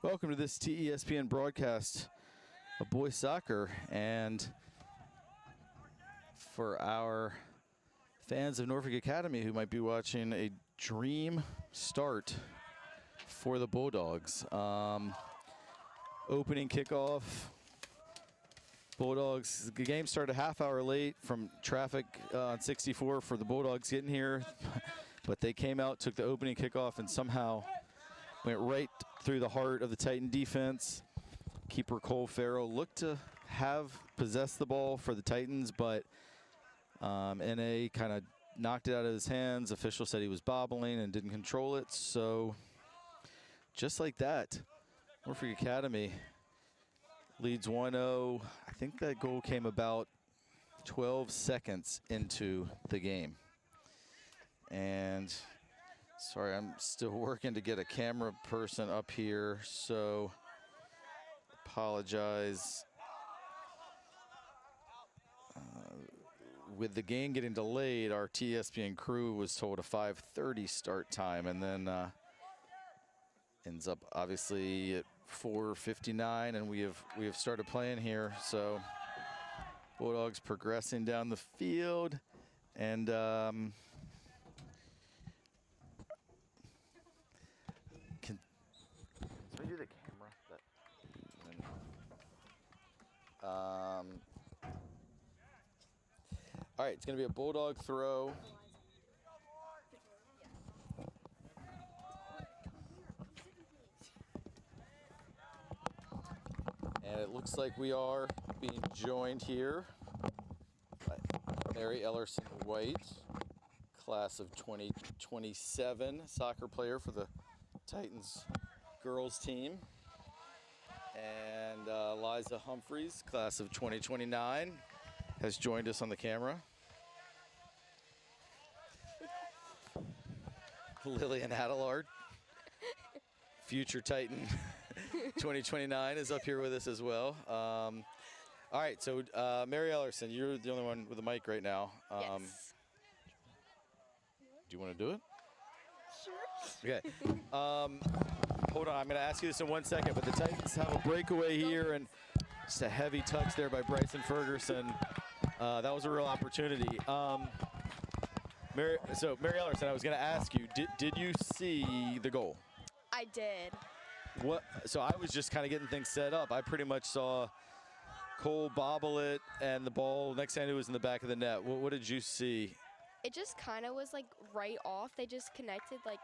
Welcome to this TESPN broadcast of boys soccer, and for our fans of Norfolk Academy who might be watching, a dream start for the Bulldogs. Opening kickoff. Bulldogs, the game started a half hour late from traffic on 64 for the Bulldogs getting here, but they came out, took the opening kickoff, and somehow went right through the heart of the Titan defense. Keeper Cole Farrell looked to have possessed the ball for the Titans, but NA kind of knocked it out of his hands. Official said he was bobbling and didn't control it. So just like that, Norfolk Academy leads 1-0. I think that goal came about 12 seconds into the game. And sorry, I'm still working to get a camera person up here, so apologize. With the game getting delayed, our TSPN crew was told a 5:30 start time, and then ends up obviously at 4:59, and we have started playing here. So Bulldogs progressing down the field, and can we do the camera? All right, it's going to be a Bulldog throw. And it looks like we are being joined here by Mary Ellerson White, class of 2027, soccer player for the Titans girls team. And Liza Humphreys, class of 2029, has joined us on the camera. Lillian Adelard, future Titan 2029, is up here with us as well. All right, so Mary Ellerson, you're the only one with a mic right now. Yes. Do you want to do it? Sure. Okay. Hold on, I'm going to ask you this in 1 second, but the Titans have a breakaway here, and just a heavy touch there by Bryson Ferguson. That was a real opportunity. Mary Ellerson, I was going to ask you, did you see the goal? I did. What? So I was just kind of getting things set up. I pretty much saw Cole bobble it, and the ball, next thing I knew, was in the back of the net. What did you see? It just kind of was like right off. They just connected like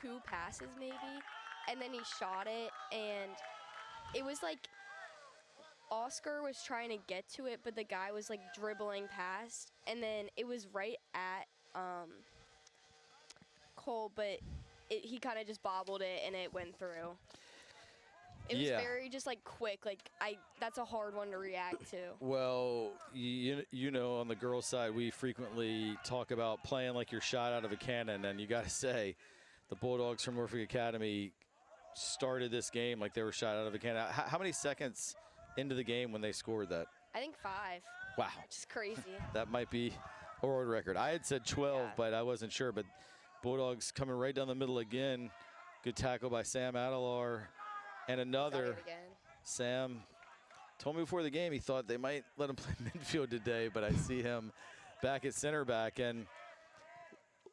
2 passes maybe, and then he shot it, and it was like Oscar was trying to get to it, but the guy was like dribbling past, and then it was right at Cole, but he kind of just bobbled it and it went through. It was very just like quick. Like that's a hard one to react to. Well, you know, on the girls' side, we frequently talk about playing like you're shot out of a cannon, and you got to say, the Bulldogs from Norfolk Academy started this game like they were shot out of a cannon. How many seconds into the game when they scored that? I think 5. Wow. Which is crazy. That might be a world record. I had said 12, but I wasn't sure. But Bulldogs coming right down the middle again. Good tackle by Sam Adelar. And another. Sam told me before the game he thought they might let him play midfield today, but I see him back at center back. And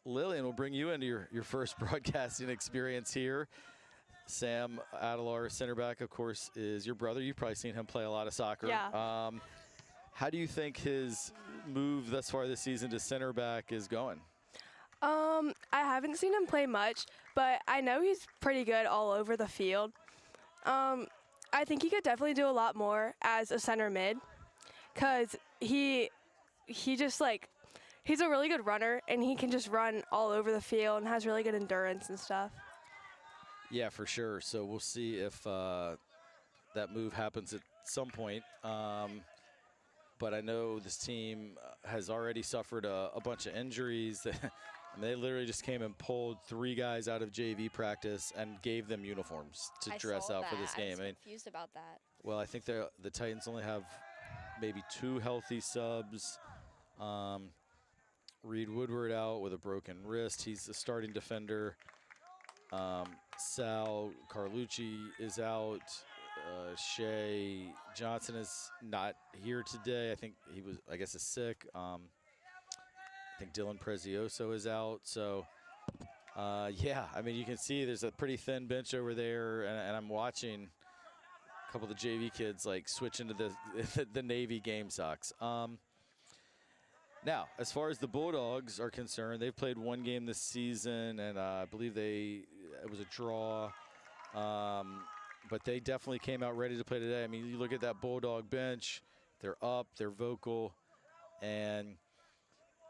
Lillian, will bring you into your first broadcasting experience here. Sam Adelar, center back, of course, is your brother. You've probably seen him play a lot of soccer. Yeah. How do you think his move thus far this season to center back is going? I haven't seen him play much, but I know he's pretty good all over the field. I think he could definitely do a lot more as a center mid, because he just like, he's a really good runner, and he can just run all over the field and has really good endurance and stuff. Yeah, for sure. So we'll see if that move happens at some point. But I know this team has already suffered a bunch of injuries. They literally just came and pulled 3 guys out of JV practice and gave them uniforms to dress out for this game. I was confused about that. Well, I think the Titans only have maybe 2 healthy subs. Reed Woodward out with a broken wrist. He's the starting defender. Sal Carlucci is out. Shea Johnson is not here today. I think he was, I guess, is sick. I think Dylan Prezioso is out. So, yeah, I mean, you can see there's a pretty thin bench over there, and I'm watching a couple of the JV kids like switch into the Navy game socks. Now, as far as the Bulldogs are concerned, they've played one game this season, and I believe it was a draw. But they definitely came out ready to play today. I mean, you look at that Bulldog bench, they're up, they're vocal, and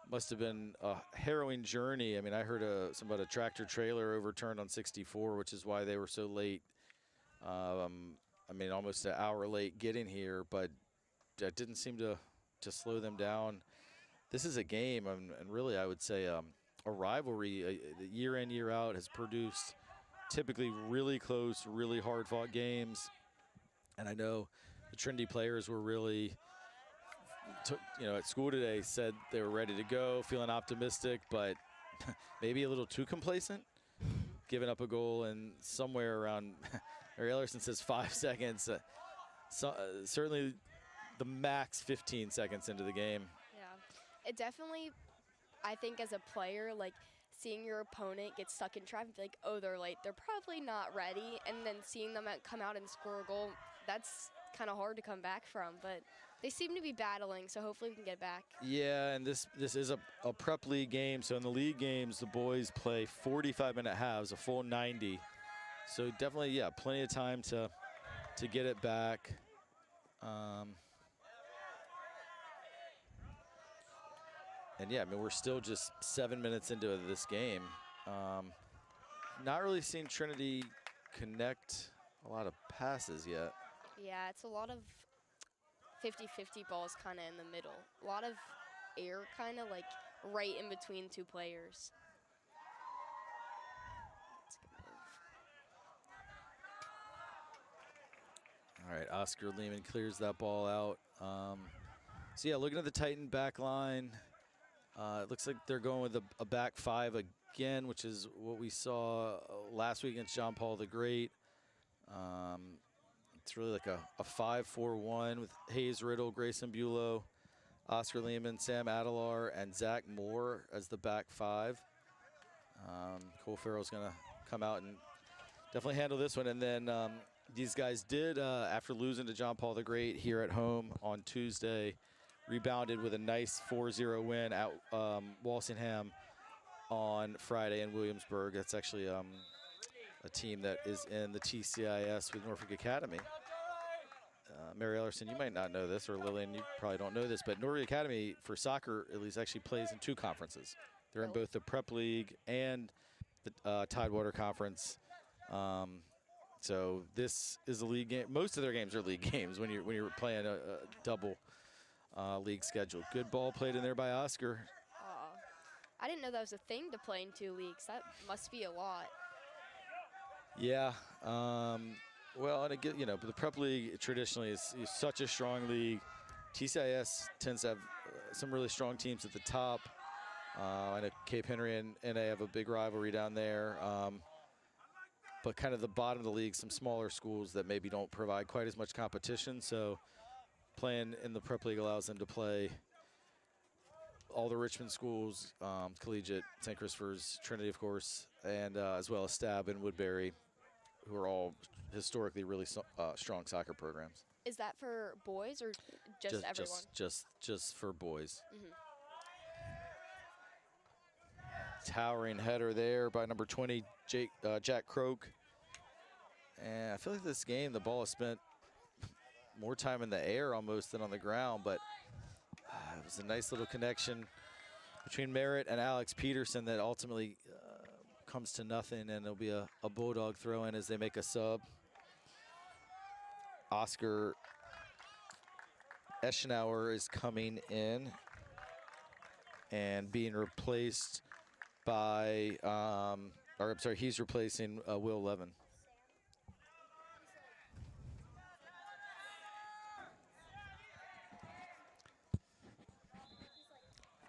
must have been a harrowing journey. I mean, I heard something about a tractor trailer overturned on 64, which is why they were so late. I mean, almost an hour late getting here, but that didn't seem to slow them down. This is a game, and really I would say a rivalry year in, year out has produced typically really close, really hard-fought games. And I know the Trinity players were really, at school today said they were ready to go, feeling optimistic, but maybe a little too complacent, giving up a goal in somewhere around, Mary Ellerson says 5 seconds. Certainly the max 15 seconds into the game. It definitely, I think as a player, like seeing your opponent get stuck in traffic, like, oh, they're late, they're probably not ready, and then seeing them come out and score a goal, that's kind of hard to come back from. But they seem to be battling, so hopefully we can get back. Yeah, and this is a prep league game. So in the league games, the boys play 45-minute halves, a full 90. So definitely, yeah, plenty of time to get it back. And yeah, I mean, we're still just 7 minutes into this game. Not really seeing Trinity connect a lot of passes yet. Yeah, it's a lot of 50-50 balls kind of in the middle. A lot of air kind of like right in between two players. That's a good move. All right, Oscar Lehman clears that ball out. So yeah, looking at the Titan back line, it looks like they're going with a back five again, which is what we saw last week against John Paul the Great. It's really like a 5-4-1 with Hayes Riddle, Grayson Bulow, Oscar Lehman, Sam Adelar, and Zach Moore as the back five. Cole Farrell's going to come out and definitely handle this one. And then these guys did, after losing to John Paul the Great here at home on Tuesday, rebounded with a nice 4-0 win at Walsingham on Friday in Williamsburg. That's actually a team that is in the TCIS with Norfolk Academy. Mary Ellerson, you might not know this, or Lillian, you probably don't know this, but Norfolk Academy for soccer at least actually plays in two conferences. They're in both the Prep League and the Tidewater Conference. So this is a league game. Most of their games are league games when you're playing a double league schedule. Good ball played in there by Oscar. I didn't know that was a thing to play in two leagues. That must be a lot. Yeah. Well, and again, the Prep League traditionally is such a strong league. TCIS tends to have some really strong teams at the top. I know Cape Henry and NA have a big rivalry down there. But kind of the bottom of the league, some smaller schools that maybe don't provide quite as much competition. So playing in the Prep League allows them to play all the Richmond schools, Collegiate, St. Christopher's, Trinity, of course, and as well as Stab and Woodbury, who are all historically really strong soccer programs. Is that for boys or just everyone? Just for boys. Towering header there by number 20, Jack Croak. And I feel like this game, the ball has spent more time in the air almost than on the ground, but it was a nice little connection between Merritt and Alex Peterson that ultimately comes to nothing, and it'll be a Bulldog throw in as they make a sub. Oscar Eschenauer is coming in and being replaced by, he's replacing Will Levin.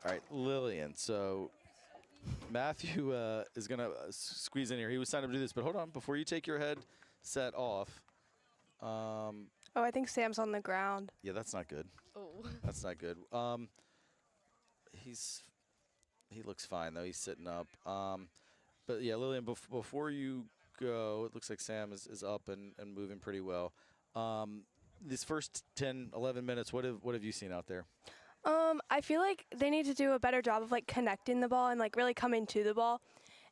All right, Lillian. So Matthew is going to squeeze in here. He was signed up to do this, but hold on. Before you take your headset off, Oh, I think Sam's on the ground. yeah, that's not good. Oh. That's not good. He looks fine, though. He's sitting up. But, yeah, Lillian, before you go, it looks like Sam is up and moving pretty well. These first 10, 11 minutes, what have you seen out there? I feel like they need to do a better job of like connecting the ball and like really coming to the ball.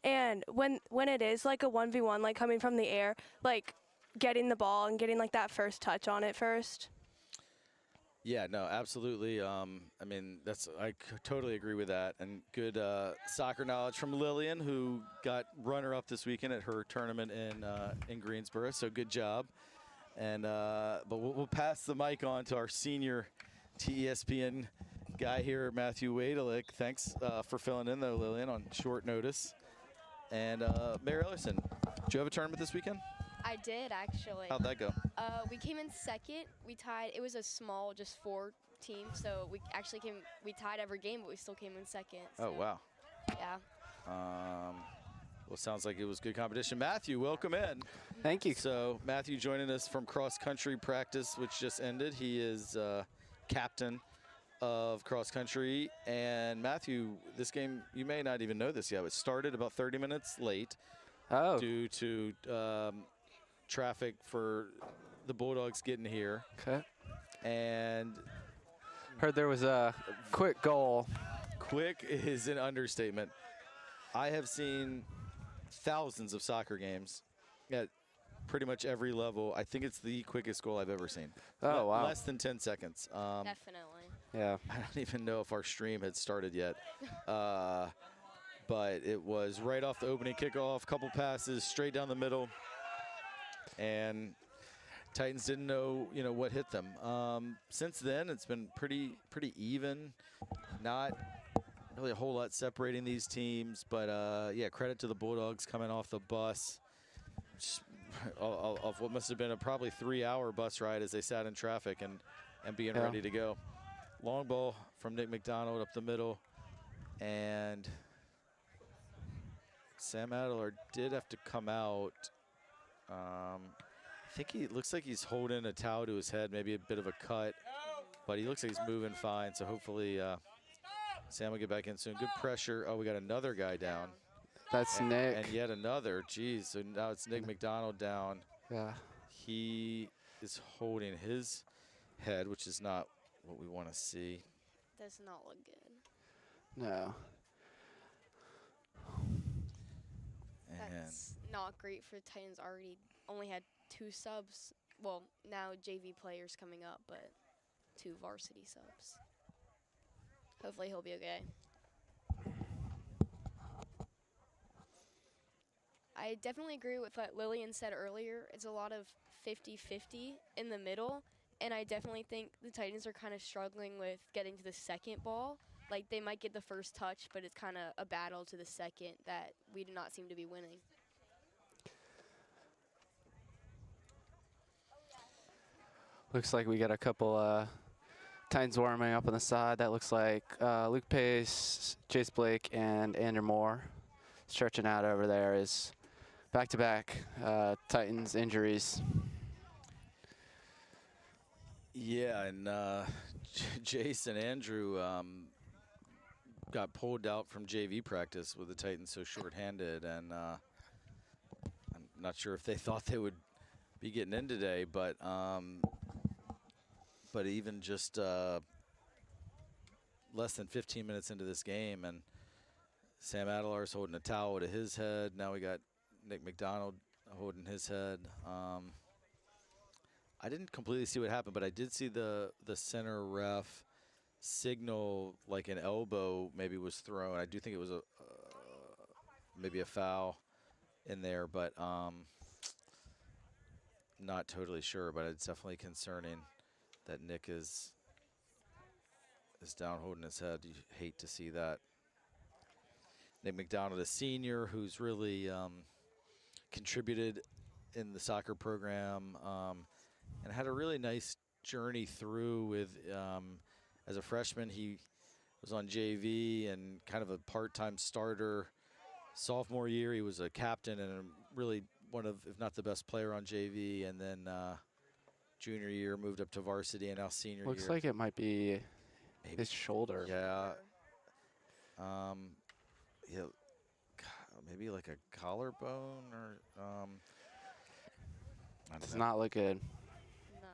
And when it is like a 1v1, like coming from the air, like getting the ball and getting like that first touch on it first. Yeah, no, absolutely. I mean, I totally agree with that. And good soccer knowledge from Lillian, who got runner-up this weekend at her tournament in Greensboro. So good job. And but we'll pass the mic on to our senior TESPN guy here, Matthew Wadelick. Thanks for filling in, though, Lillian, on short notice. And Mayor Ellerson, did you have a tournament this weekend? I did, actually. How'd that go? We came in second. We tied. It was a small, just 4 team, so we tied every game, but we still came in second. So, Oh, wow. yeah. Well, sounds like it was good competition. Matthew, welcome in. Thank you. So Matthew joining us from cross-country practice, which just ended. He is captain of cross-country. And Matthew, this game, you may not even know this yet. It started about 30 minutes late due to traffic for the Bulldogs getting here. Okay. And Heard there was a quick goal. quick is an understatement. I have seen thousands of soccer games at pretty much every level. I think it's the quickest goal I've ever seen. Oh, wow. Less than 10 seconds. Definitely. Yeah. I don't even know if our stream had started yet. But it was right off the opening kickoff, couple passes straight down the middle. And Titans didn't know, what hit them. Since then, it's been pretty even. Not really a whole lot separating these teams, but yeah, credit to the Bulldogs coming off the bus of what must have been a probably 3-hour bus ride as they sat in traffic and being ready to go. Long ball from Nick McDonald up the middle, and Sam Adler did have to come out. I think he looks like he's holding a towel to his head, maybe a bit of a cut, but he looks like he's moving fine. So hopefully Sam will get back in soon. Good pressure. Oh, we got another guy down. That's Nick. And yet another. Geez, so now it's Nick McDonald down. Yeah. He is holding his head, which is not what we want to see. Does not look good. No. And That's not great for Titans. Already only had 2 subs. Well, now JV players coming up, but 2 varsity subs. Hopefully he'll be okay. I definitely agree with what Lillian said earlier. It's a lot of 50-50 in the middle, and I definitely think the Titans are kind of struggling with getting to the second ball. Like, they might get the first touch, but it's kind of a battle to the second that we do not seem to be winning. Looks like we got a couple Titans warming up on the side. That looks like Luke Pace, Jace Blake, and Andrew Moore. Stretching out over there is back-to-back Titans injuries. yeah, and Jace and Andrew got pulled out from JV practice with the Titans so shorthanded, and I'm not sure if they thought they would be getting in today, but even just less than 15 minutes into this game, and Sam Adelar's holding a towel to his head. Now we got Nick McDonald holding his head. I didn't completely see what happened, but I did see the center ref signal like an elbow maybe was thrown. I do think it was maybe a foul in there, but not totally sure. But it's definitely concerning that Nick is down holding his head. You hate to see that. Nick McDonald, a senior who's really contributed in the soccer program and had a really nice journey through with, as a freshman, he was on JV and kind of a part-time starter sophomore year, he was a captain and really one of, if not the best player on JV. And then junior year moved up to varsity, and now senior Looks year. like it might be Maybe. his shoulder. Yeah. Yeah. Maybe like a collarbone or I don't Does know. not look good. No.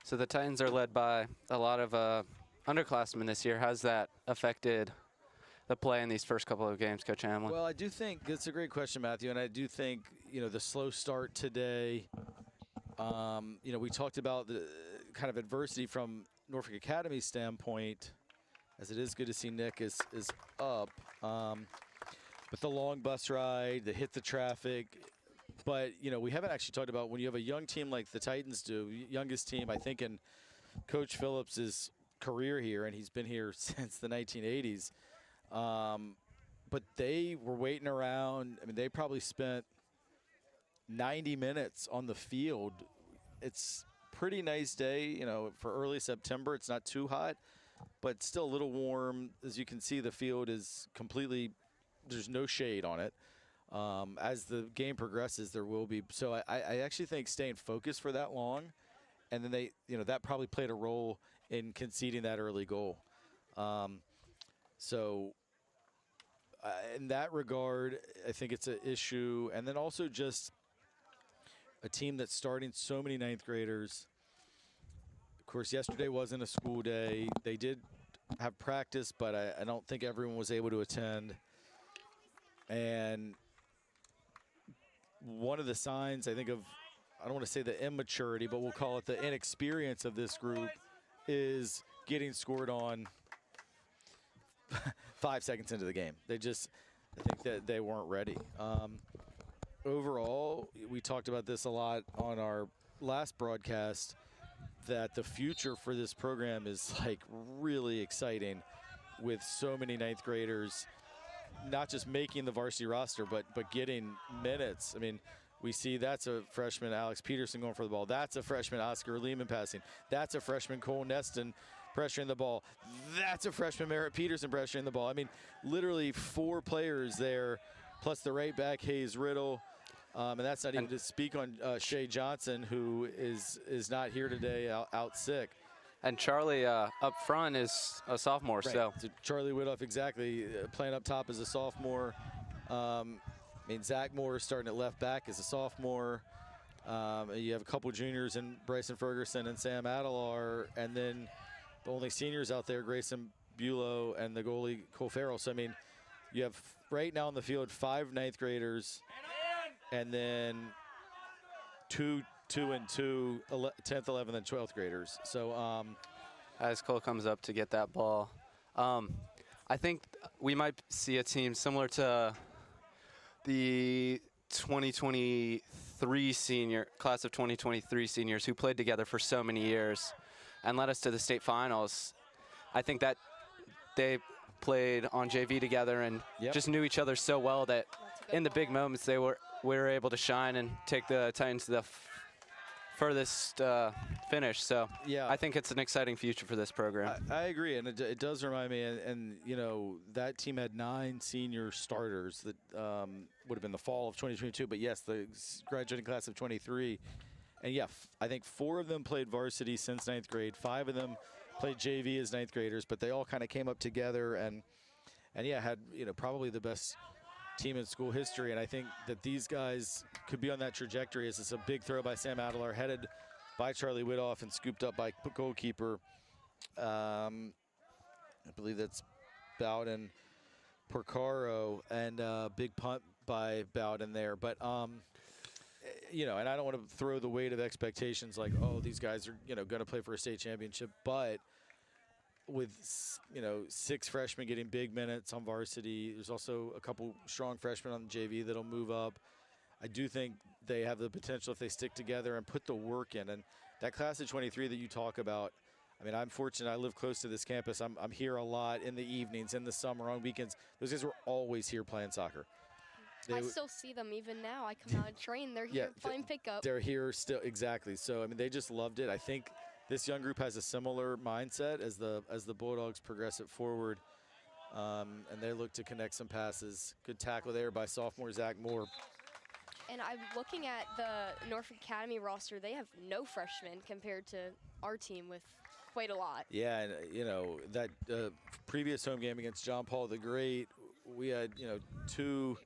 So the Titans are led by a lot of underclassmen this year. How's that affected the play in these first couple of games, Coach Hamlin? Well, I do think that's a great question, Matthew, and I do think, you know, the slow start today. You know, we talked about the kind of adversity from Norfolk Academy's standpoint, as it is good to see Nick is up. But the long bus ride, the hit the traffic. But, you know, we haven't actually talked about when you have a young team like the Titans do, youngest team, I think, in Coach Phillips' career here, and he's been here since the 1980s. But they were waiting around. I mean, they probably spent 90 minutes on the field. It's pretty nice day, you know, for early September. It's not too hot, but still a little warm. As you can see, the field is completely, there's no shade on it. As the game progresses, there will be. So I actually think staying focused for that long, and then they, you know, that probably played a role in conceding that early goal. So in that regard, I think it's an issue. And then also just a team that's starting so many ninth graders. Of course, yesterday wasn't a school day. They did have practice, but I don't think everyone was able to attend. And one of the signs, I think, of, I don't want to say the immaturity, but we'll call it the inexperience of this group, is getting scored on 5 seconds into the game. They just, I think that they weren't ready. Overall, we talked about this a lot on our last broadcast, that the future for this program is like really exciting, with so many ninth graders not just making the varsity roster, but getting minutes. I mean, we see that's a freshman Alex Peterson going for the ball. That's a freshman Oscar Lehman passing. That's a freshman Cole Neston pressuring the ball. That's a freshman Merritt Peterson pressuring the ball. I mean, literally 4 players there, plus the right back Hayes Riddle. And that's not even to speak on Shea Johnson, who is not here today, out sick. And Charlie up front is a sophomore, Right. so Charlie Widoff, exactly, playing up top as a sophomore. I mean, Zach Moore starting at left back as a sophomore. You have a couple juniors in Bryson Ferguson and Sam Adelar, and then the only seniors out there, Grayson Bulow and the goalie Cole Farrell. So, I mean, you have right now on the field 5 ninth graders, and then 2 and 2, 10th, 11th, and 12th graders. So as Cole comes up to get that ball, I think we might see a team similar to the 2023 class of 2023 seniors who played together for so many years and led us to the state finals. I think that they played on JV together and just knew each other so well that in the big moments they were able to shine and take the Titans to the furthest finish. So yeah, I think it's an exciting future for this program. I agree, and it does remind me, and you know, that team had 9 senior starters that would have been the fall of 2022, but yes, the graduating class of 23. And yeah, I think 4 of them played varsity since 9th grade. 5 of them played JV as 9th graders, but they all kind of came up together and yeah, had, you know, probably the best team in school history. And I think that these guys could be on that trajectory, as it's a big throw by Sam Adelar, headed by Charlie Widoff and scooped up by goalkeeper. I believe that's Bowden Porcaro, and big punt by Bowden there. But you know, and I don't want to throw the weight of expectations like, oh, these guys are, you know, going to play for a state championship, but with, you know, 6 freshmen getting big minutes on varsity. There's also a couple strong freshmen on the JV that'll move up. I do think they have the potential if they stick together and put the work in. And that class of 23 that you talk about, I mean, I'm fortunate. I live close to this campus. I'm here a lot in the evenings, in the summer, on weekends. Those guys were always here playing soccer. I still see them even now. I come out and train. They're here playing pickup. They're here still, exactly. So, I mean, they just loved it. I think this young group has a similar mindset as the Bulldogs progress it forward. And they look to connect some passes. Good tackle there by sophomore Zach Moore. And I'm looking at the Norfolk Academy roster. They have no freshmen compared to our team with quite a lot. Yeah, and, you know, that previous home game against John Paul the Great, we had, you know, 2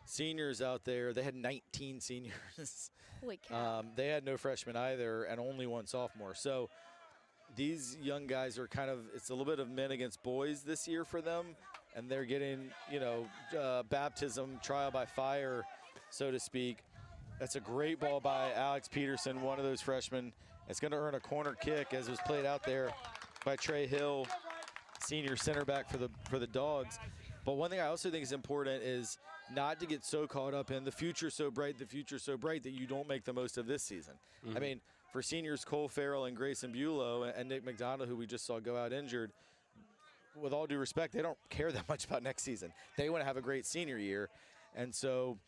seniors out there. They had 19 seniors. Holy cow. They had no freshmen either and only 1 sophomore. So these young guys are kind of, it's a little bit of men against boys this year for them. And they're getting, you know, baptism, trial by fire, so to speak. That's a great ball by Alex Peterson, one of those freshmen. It's going to earn a corner kick as was played out there by Trey Hill, senior center back for the Dogs. But one thing I also think is important is not to get so caught up in the future's so bright that you don't make the most of this season. I mean, for seniors Cole Farrell and Grayson Bulow and Nick McDonald, who we just saw go out injured, with all due respect, they don't care that much about next season. They want to have a great senior year. And so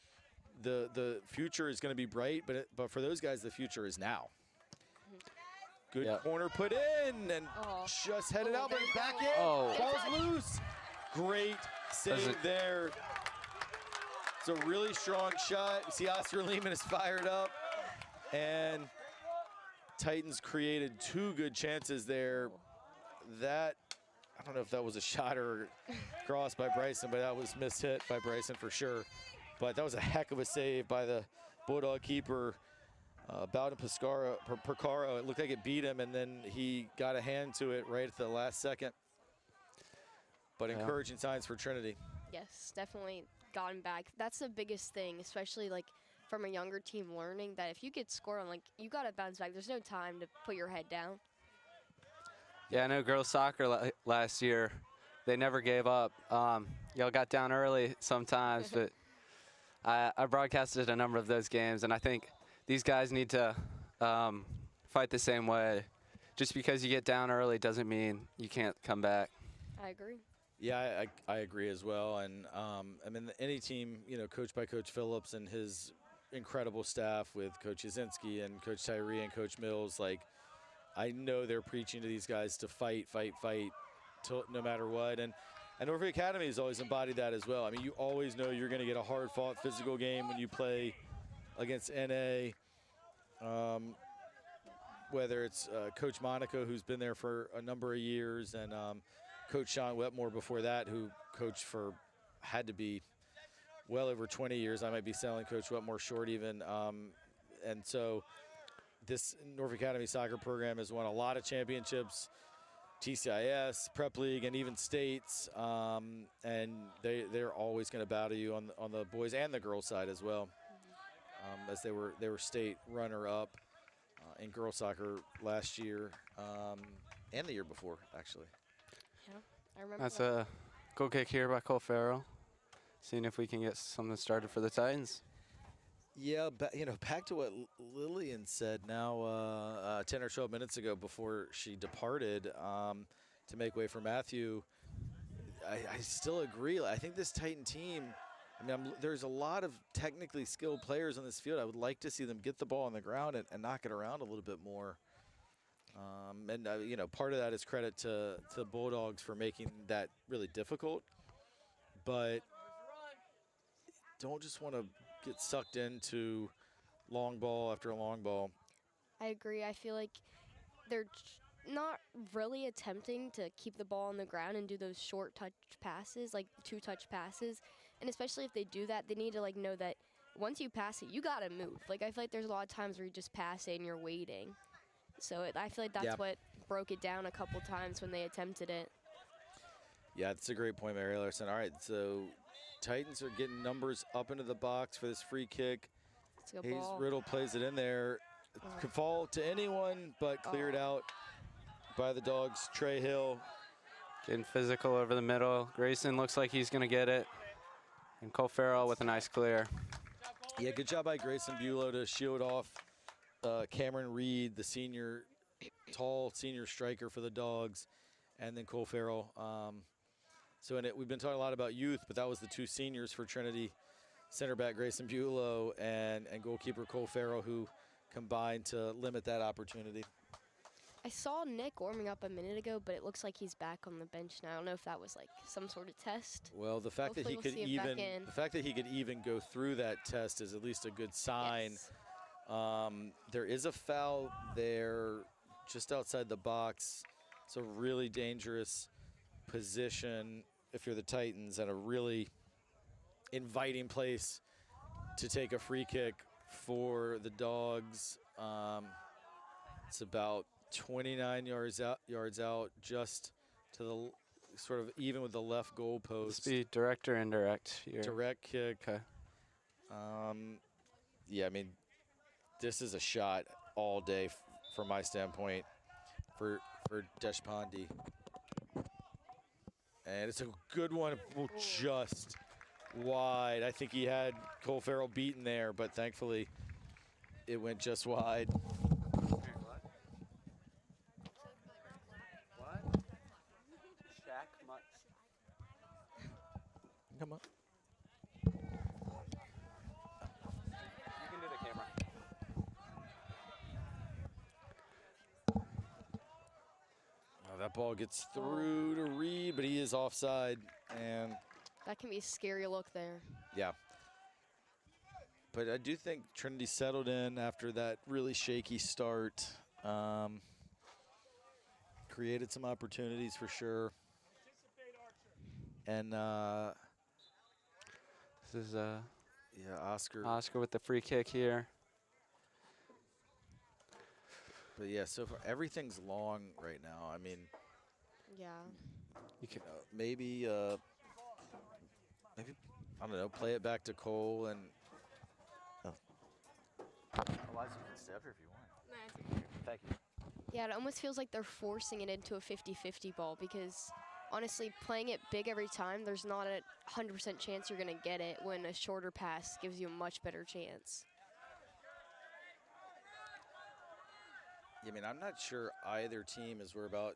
the future is going to be bright, but for those guys, the future is now. Good corner put in and just headed out, but it's back in. Ball's loose. Great save there. It's a really strong shot. You see Oscar Lehman is fired up. And Titans created 2 good chances there. That, I don't know if that was a shot or cross by Bryson, but that was mishit by Bryson for sure. But that was a heck of a save by the Bulldog keeper, Bowden Percaro. It looked like it beat him, and then he got a hand to it right at the last second. But encouraging signs for Trinity. Yes, definitely gotten back. That's the biggest thing, especially like from a younger team learning that if you get scored on, like, you got to bounce back. There's no time to put your head down. Yeah, I know girls soccer last year, they never gave up. Y'all got down early sometimes, but I broadcasted a number of those games, and I think these guys need to fight the same way. Just because you get down early doesn't mean you can't come back. I agree. Yeah, I agree as well. And I mean, any team, you know, coached by Coach Phillips and his incredible staff with Coach Yazinski and Coach Tyree and Coach Mills, like, I know they're preaching to these guys to fight till, no matter what. And Norfolk Academy has always embodied that as well. I mean, you always know you're going to get a hard-fought physical game when you play against NA. Whether it's Coach Monaco, who's been there for a number of years, and Coach Sean Wetmore before that, who coached for, had to be well over 20 years. I might be selling Coach Wetmore short even. And so this Norfolk Academy soccer program has won a lot of championships, TCIS, Prep League, and even states. And they're always going to battle you on the boys and the girls side as well, as they were state runner-up in girls soccer last year and the year before, actually. Yeah, I remember. That's a goal kick here by Cole Farrell. Seeing if we can get something started for the Titans. Yeah, you know, back to what Lillian said now 10 or 12 minutes ago before she departed to make way for Matthew. I still agree. I think this Titan team, I mean, there's a lot of technically skilled players on this field. I would like to see them get the ball on the ground and knock it around a little bit more. You know, part of that is credit to the Bulldogs for making that really difficult. But don't just want to get sucked into long ball after long ball. I agree. I feel like they're not really attempting to keep the ball on the ground and do those short touch passes, like 2-touch passes. And especially if they do that, they need to like know that once you pass it, you got to move. Like, I feel like there's a lot of times where you just pass it and you're waiting. So I feel like that's what broke it down a couple times when they attempted it. Yeah, that's a great point, Mary Larson. All right, so Titans are getting numbers up into the box for this free kick. Hayes Riddle plays it in there. Could fall to anyone, but cleared out by the Dogs. Trey Hill Getting physical over the middle. Grayson looks like he's going to get it. And Cole Farrell with a nice clear. Yeah, good job by Grayson Bulow to shield off Cameron Reed, the tall senior striker for the Dogs, and then Cole Farrell. So we've been talking a lot about youth, but that was the two seniors for Trinity, center back Grayson Bulow and goalkeeper Cole Farrell, who combined to limit that opportunity. I saw Nick warming up a minute ago, but it looks like he's back on the bench now. I don't know if that was like some sort of test. Well, the fact that Hopefully he we'll see him back in. even go through that test is at least a good sign. Yes. There is a foul there just outside the box. It's a really dangerous position if you're the Titans, and a really inviting place to take a free kick for the Dogs. It's about 29 yards out, just to the sort of even with the left goal This post. be direct or indirect here? Direct kick. Okay. Yeah, I mean, this is a shot all day from my standpoint for Deshpande. And it's a good one, just wide. I think he had Cole Farrell beaten there, but thankfully it went just wide. Come on. You can do the camera. Oh, that ball gets through to Reed, but he is offside, and That can be a scary look there. yeah. But I do think Trinity settled in after that really shaky start. Created some opportunities for sure. And This is yeah, Oscar with the free kick here. But yeah, so far everything's long right now. I mean, Yeah. You can, maybe I don't know, play it back to Cole and. Otherwise, you can stay up here if you want. Thank you. Yeah, it almost feels like they're forcing it into a 50-50 ball because honestly, playing it big every time, there's not a 100% chance you're going to get it when a shorter pass gives you a much better chance. I mean, I'm not sure either team, as we're about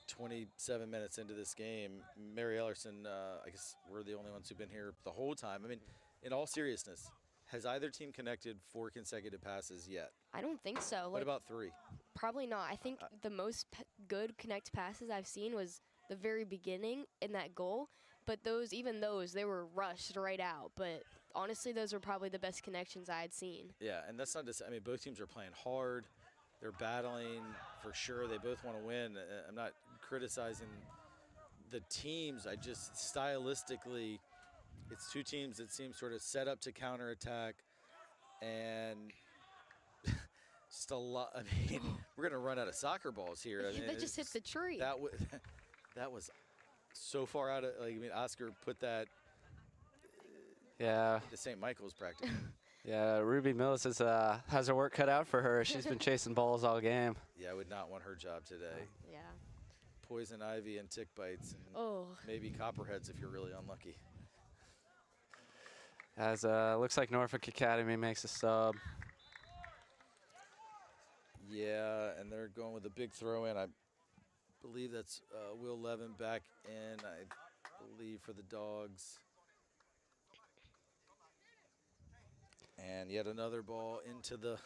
27 minutes into this game. Mary Ellerson, I guess we're the only ones who've been here the whole time. I mean, in all seriousness, has either team connected 4 consecutive passes yet? I don't think so. What about 3? Probably not. I think the most good connect passes I've seen was the very beginning in that goal. But even those, they were rushed right out. But honestly, those were probably the best connections I had seen. Yeah, and that's not just, I mean, both teams are playing hard. They're battling for sure. They both want to win. I'm not criticizing the teams. I just stylistically, it's two teams that seem sort of set up to counterattack, and just a lot. I mean, we're gonna run out of soccer balls here. I mean, They just hit the tree. That was so far out of. Like, I mean, Oscar put that yeah. to St. Michael's practically. Yeah, Ruby Mills has her work cut out for her. She's been chasing balls all game. Yeah, I would not want her job today. Yeah. Poison ivy and tick bites, and maybe copperheads if you're really unlucky. As looks like Norfolk Academy makes a sub. Yeah, and they're going with a big throw in. I believe that's Will Levin back in, I believe, for the Dogs. And yet another ball into the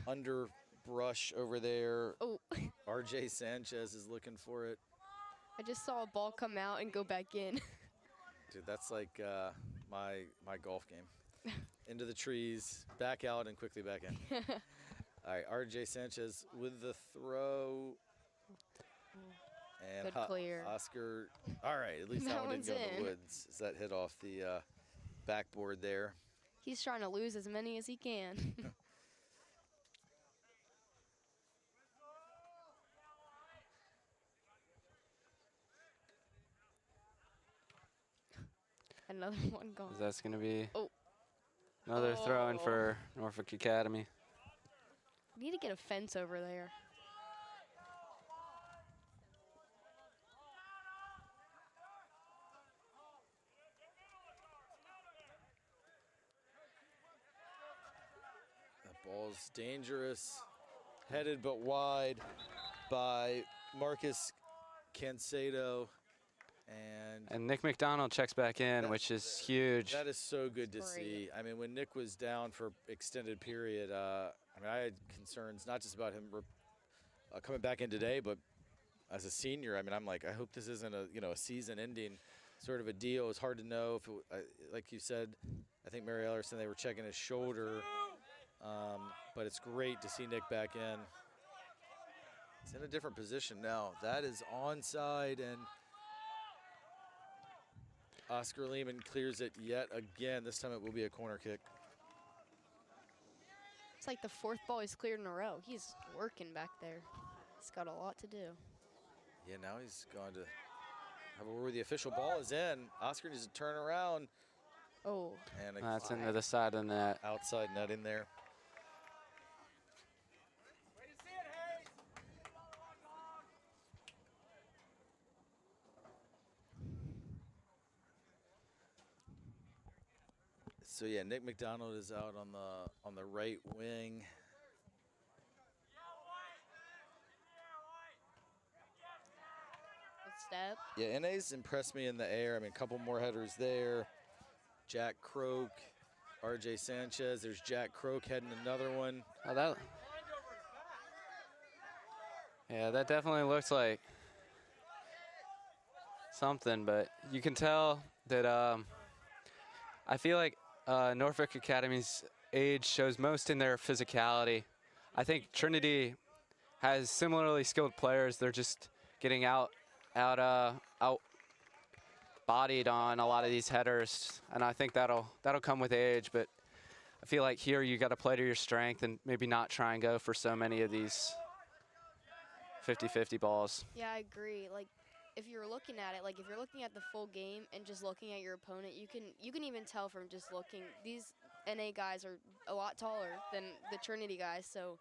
underbrush over there. Oh. RJ Sanchez is looking for it. I just saw a ball come out and go back in. Dude, that's like my golf game. Into the trees, back out, and quickly back in. All right, RJ Sanchez with the throw. And Good clear. Oscar. All right, at least that one didn't go in the woods. As that hit off the backboard there. He's trying to lose as many as he can. Another one gone. That's going to be Oh. another throw in for Norfolk Academy. We need to get a fence over there. ball's dangerous. Headed but wide by Marcus Cancedo. And Nick McDonald checks back in, which is huge. That is so good to Great. see. I mean, when Nick was down for extended period, I mean, I had concerns not just about him coming back in today, but as a senior, I mean, I'm like, I hope this isn't a season-ending sort of a deal. It's hard to know if, like you said, I think Mary Ellerson, they were checking his shoulder, but it's great to see Nick back in. He's in a different position now. That is onside, and Oscar Lehman clears it yet again. This time it will be a corner kick. It's like the 4th ball he's cleared in a row. He's working back there. He's got a lot to do. Yeah, now he's going to have a word. The official ball is in. Oscar needs to turn around. Oh. And That's into the side of the net. outside net in there. So yeah, Nick McDonald is out on the right wing. Good step. Yeah, NA's impressed me in the air. I mean, a couple more headers there. Jack Croak, RJ Sanchez. There's Jack Croak heading another one. Oh, yeah, that definitely looks like something, but you can tell that I feel like Norfolk Academy's age shows most in their physicality. I think Trinity has similarly skilled players. They're just getting out bodied on a lot of these headers, and I think that'll come with age. But I feel like here you got to play to your strength and maybe not try and go for so many of these 50-50 balls. Yeah, I agree. Like, if you're looking at it, like if you're looking at the full game and just looking at your opponent, you can even tell from just looking. These NA guys are a lot taller than the Trinity guys, so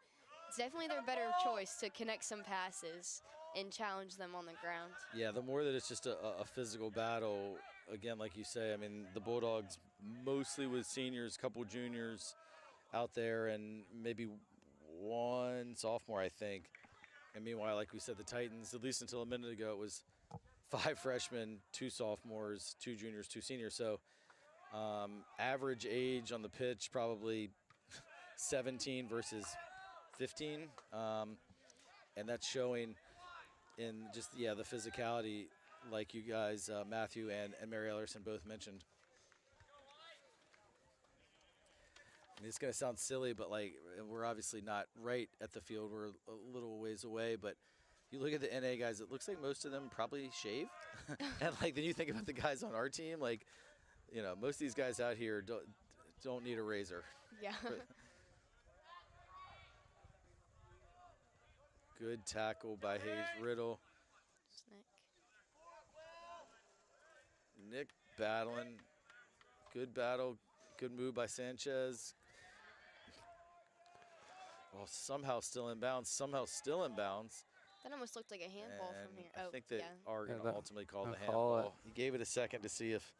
it's definitely their better choice to connect some passes and challenge them on the ground. Yeah, the more that it's just a physical battle, again, like you say, I mean, the Bulldogs mostly with seniors, couple juniors out there, and maybe one sophomore, I think. And meanwhile, like we said, the Titans, at least until a minute ago, it was 5 freshmen, 2 sophomores, 2 juniors, 2 seniors. So average age on the pitch, probably 17 versus 15. And that's showing in just, yeah, the physicality, like you guys, Matthew and Mary Ellerson both mentioned. I mean, it's going to sound silly, but like we're obviously not right at the field. We're a little ways away, but you look at the NA guys, it looks like most of them probably shave. And like then you think about the guys on our team, like, you know, most of these guys out here don't need a razor. Yeah. Good tackle by Hayes Riddle. Nick battling. Good battle. Good move by Sanchez. Well, somehow still in bounds. Somehow still in bounds. That almost looked like a handball from here. I think that are going to ultimately call the call handball. He gave it a second to see if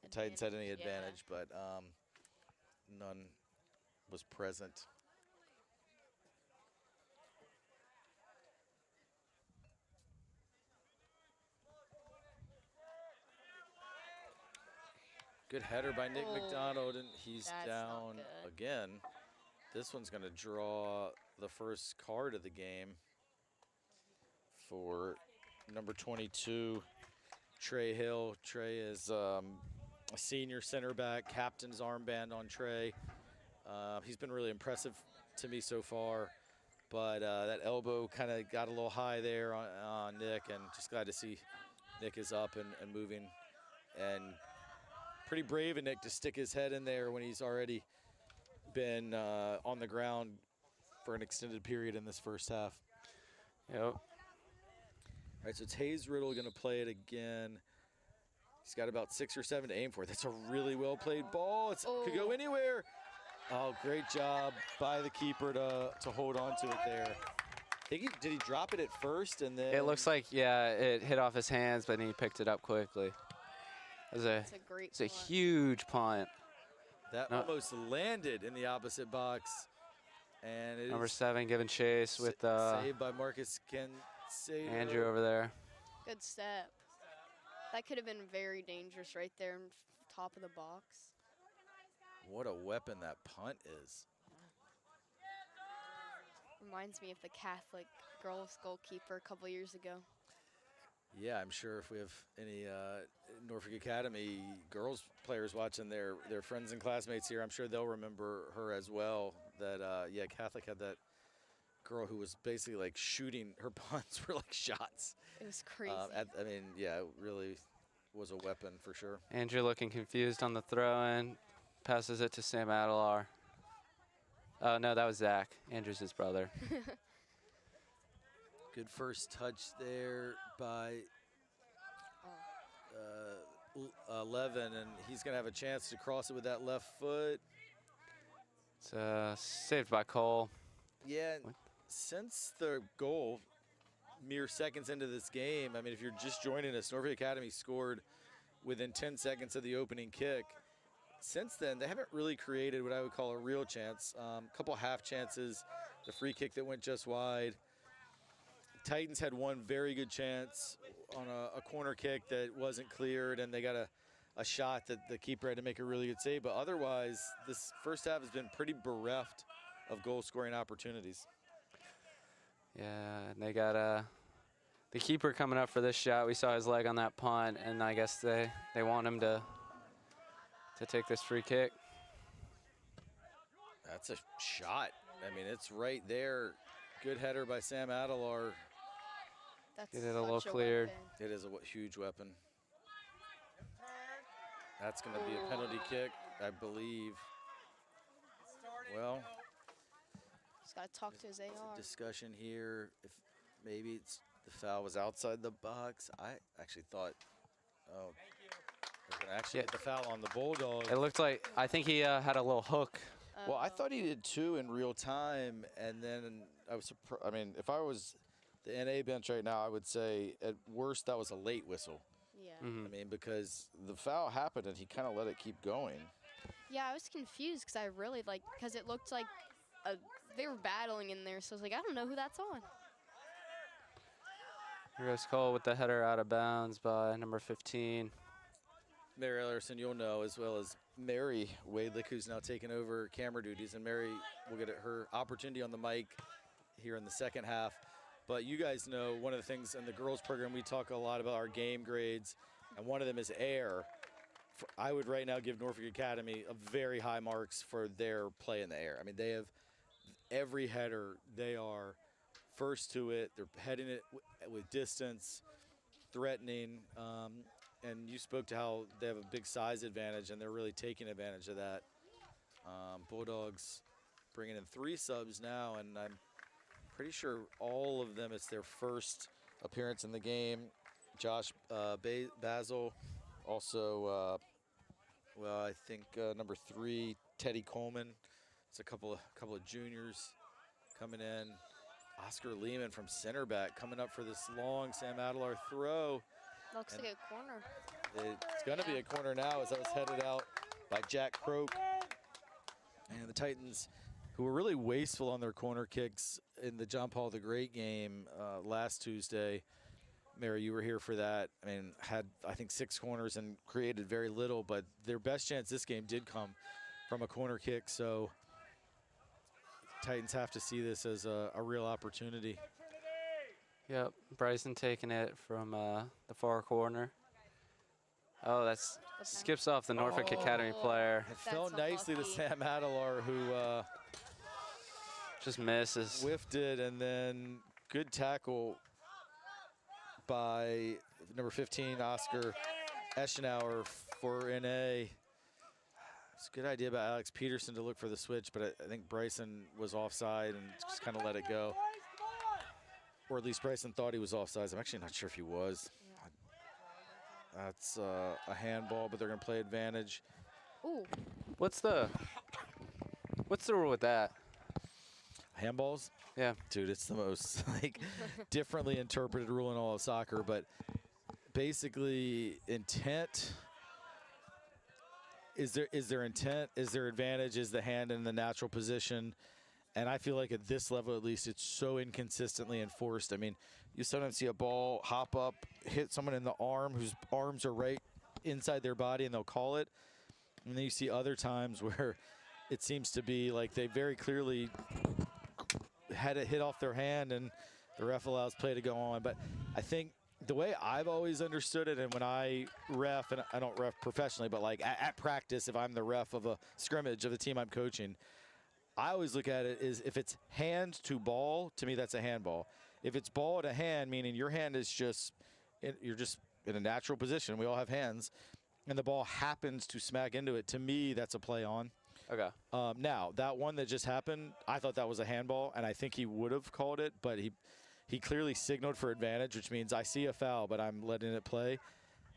the Titans had any advantage, but none was present. Good header by Nick McDonald, and he's down again. This one's going to draw the first card of the game for number 22, Trey Hill. Trey is a senior center back, captain's armband on Trey. He's been really impressive to me so far, but that elbow kind of got a little high there on Nick, and just glad to see Nick is up and moving. And pretty brave of Nick to stick his head in there when he's already been on the ground for an extended period in this first half. Yep. All right, so it's Hayes Riddle going to play it again. He's got about 6 or 7 to aim for. That's a really well played ball. It could go anywhere. Oh, great job by the keeper to hold on to it there. Did he drop it at first and then? It looks like, yeah, it hit off his hands, but he picked it up quickly. It's a great It's a huge punt. That almost landed in the opposite box. And it Number is 7 giving chase with saved by Marcus Cansado. Andrew over there. Good step. That could have been very dangerous right there in top of the box. What a weapon that punt is. Reminds me of the Catholic girls goalkeeper a couple years ago. Yeah, I'm sure if we have any Norfolk Academy girls players watching their friends and classmates here, I'm sure they'll remember her as well. That, yeah, Catholic had that girl who was basically like shooting, her punts were like shots. It was crazy. I mean, yeah, it really was a weapon for sure. Andrew looking confused on the throw-in. Passes it to Sam Adelar. Oh, no, that was Zach. Andrew's his brother. Good first touch there by 11, and he's going to have a chance to cross it with that left foot. It's saved by Cole. Yeah, and since the goal, mere seconds into this game, I mean, if you're just joining us, Norfolk Academy scored within 10 seconds of the opening kick. Since then, they haven't really created what I would call a real chance. A couple half chances, the free kick that went just wide. Titans had one very good chance on a corner kick that wasn't cleared, and they got a shot that the keeper had to make a really good save. But otherwise, this first half has been pretty bereft of goal-scoring opportunities. Yeah, and they got the keeper coming up for this shot. We saw his leg on that punt, and I guess they want him to take this free kick. That's a shot. I mean, it's right there. Good header by Sam Adelar. That's Get it a little such cleared. weapon. It is a huge weapon. That's going to be a penalty kick, I believe. Well, Just got to talk to his AR. discussion here. If maybe it's the foul was outside the box. I actually thought, oh, they're going to actually get the foul on the Bulldog. It looked like, I think he had a little hook. Well, I thought he did too in real time, and then I was surprised. I mean, if I was the NA bench right now, I would say at worst that was a late whistle. Yeah. I mean, because the foul happened and he kind of let it keep going. Yeah, I was confused because I really because it looked like they were battling in there. So I was like, I don't know who that's on. Here goes Cole with the header out of bounds by number 15. Mary Ellerson, you'll know, as well as Mary Wadlick, who's now taken over camera duties. And Mary will get her opportunity on the mic here in the second half. But you guys know one of the things in the girls program, we talk a lot about our game grades, and one of them is air. I would right now give Norfolk Academy a very high marks for their play in the air. I mean, they have every header, they are first to it. They're heading it with distance, threatening. And you spoke to how they have a big size advantage, and they're really taking advantage of that. Bulldogs bringing in 3 subs now, and I'm pretty sure all of them, it's their first appearance in the game. Josh Basil, also, well, I think number 3, Teddy Coleman. It's a couple of juniors coming in. Oscar Lehman from center back coming up for this long Sam Adelar throw. Looks like a corner. It's going to be a corner now as that was headed out by Jack Croak. And the Titans, who were really wasteful on their corner kicks in the John Paul the Great game last Tuesday. Mary, you were here for that. I mean, had, I think, 6 corners and created very little, but their best chance this game did come from a corner kick. So Titans have to see this as a real opportunity. Yep, Bryson taking it from the far corner. Oh, that's skips off the Norfolk Academy player. It fell That's nicely to unlucky. Sam Adelar, who Just misses. whiffed it, and then good tackle by number 15, Oscar Eschenauer for NA. It's a good idea by Alex Peterson to look for the switch, but I think Bryson was offside and just kind of let it go. Or at least Bryson thought he was offside. I'm actually not sure if he was. That's a handball, but they're going to play advantage. Ooh. What's the rule with that? Handballs? Yeah. Dude, it's the most differently interpreted rule in all of soccer, but basically intent. Is there intent? Is there advantage? Is the hand in the natural position? And I feel like at this level, at least, it's so inconsistently enforced. I mean, you sometimes see a ball hop up, hit someone in the arm whose arms are right inside their body, and they'll call it. And then you see other times where it seems to be like they very clearly had it hit off their hand, and the ref allows play to go on. But I think the way I've always understood it, and when I ref, and I don't ref professionally, but like at practice, if I'm the ref of a scrimmage of the team I'm coaching, I always look at it as if it's hand to ball, to me that's a handball. If it's ball to hand, meaning your hand is just, you're just in a natural position. We all have hands. And the ball happens to smack into it. To me, that's a play on. Okay. Now, that one that just happened, I thought that was a handball, and I think he would have called it, but he clearly signaled for advantage, which means I see a foul, but I'm letting it play.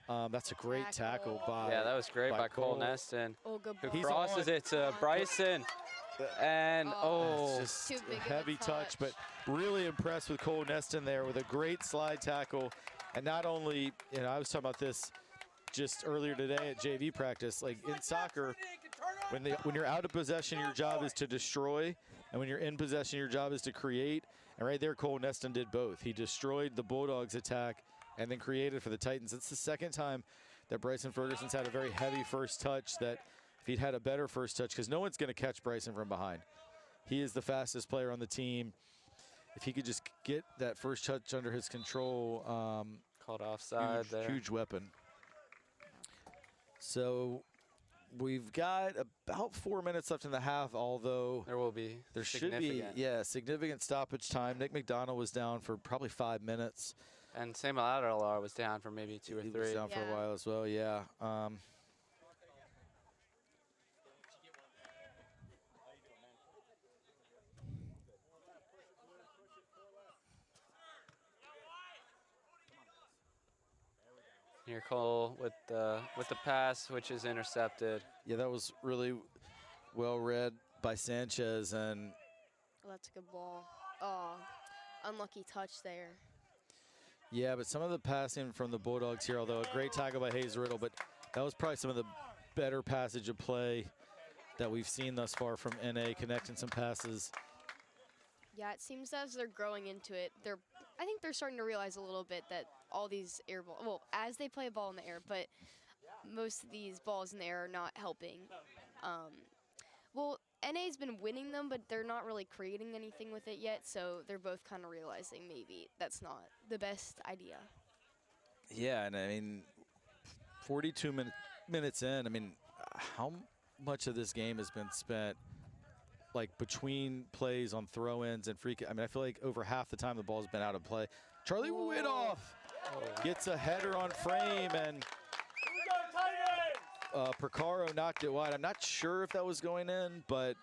That's a great tackle by Yeah, that was great by Cole Neston. Oh, good Who ball. crosses it to Bryson. And, It's Too just big of a a heavy touch, but touch. really impressed with Cole Neston there with a great slide tackle. And not only, I was talking about this just earlier today at JV practice, like in soccer, when you're out of possession, your job is to destroy, and when you're in possession, your job is to create. And right there, Cole Neston did both. He destroyed the Bulldogs' attack and then created for the Titans. It's the second time that Bryson Ferguson's had a very heavy first touch, that if he'd had a better first touch, because no one's going to catch Bryson from behind. He is the fastest player on the team. If he could just get that first touch under his control, called offside there. huge weapon. So we've got about 4 minutes left in the half, although There will be. there should be, significant stoppage time. Nick McDonald was down for probably 5 minutes. And Samuel Adelar was down for maybe 2 or 3. He was down for a Yeah. while as well, yeah. Here Cole with the pass, which is intercepted. Yeah, that was really well read by Sanchez, and Oh, that's a good ball. Oh, unlucky touch there. yeah, but some of the passing from the Bulldogs here, although a great tackle by Hayes Riddle, but that was probably some of the better passage of play that we've seen thus far from NA, connecting some passes. Yeah, it seems as they're growing into it, I think they're starting to realize a little bit that all these air balls, well, as they play a ball in the air, but most of these balls in the air are not helping. Well, NA's been winning them, but they're not really creating anything with it yet, so they're both kind of realizing maybe that's not the best idea. Yeah, and I mean, 42 minutes in, I mean, how much of this game has been spent like between plays on throw-ins and free kick? I mean, I feel like over half the time the ball's been out of play. Charlie Widoff gets a header on frame, and Picaro knocked it wide. I'm not sure if that was going in, but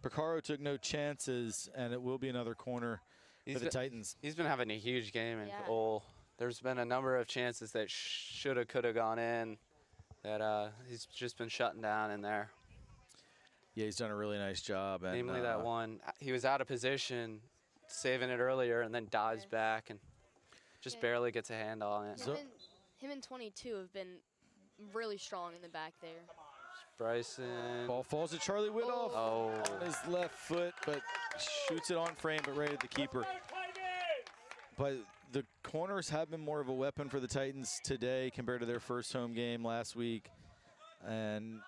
Picaro took no chances, and it will be another corner for the Titans. He's been having a huge game in Yeah. Cole. There's been a number of chances that shoulda, coulda gone in that he's just been shutting down in there. Yeah, he's done a really nice job. And, Namely that one. He was out of position, saving it earlier, and then dives back and just Yeah. barely gets a hand on it. Him and 22 have been really strong in the back there. Bryson. Ball falls to Charlie Widoff on his left foot, but shoots it on frame, but right at the keeper. But the corners have been more of a weapon for the Titans today compared to their first home game last week. And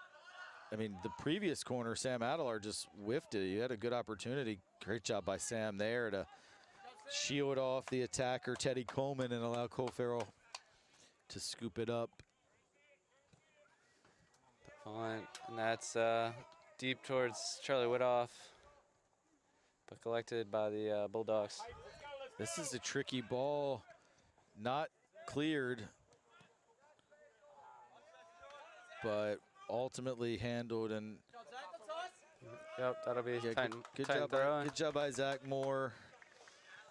I mean, the previous corner, Sam Adelar, just whiffed it. He had a good opportunity. Great job by Sam there to shield off the attacker, Teddy Coleman, and allow Cole Farrell to scoop it up. And that's deep towards Charlie Widoff, but collected by the Bulldogs. This is a tricky ball, not cleared, but ultimately handled. And Yep, that'll be yeah, Titan, good Titan job. throw. Good job by Zach Moore.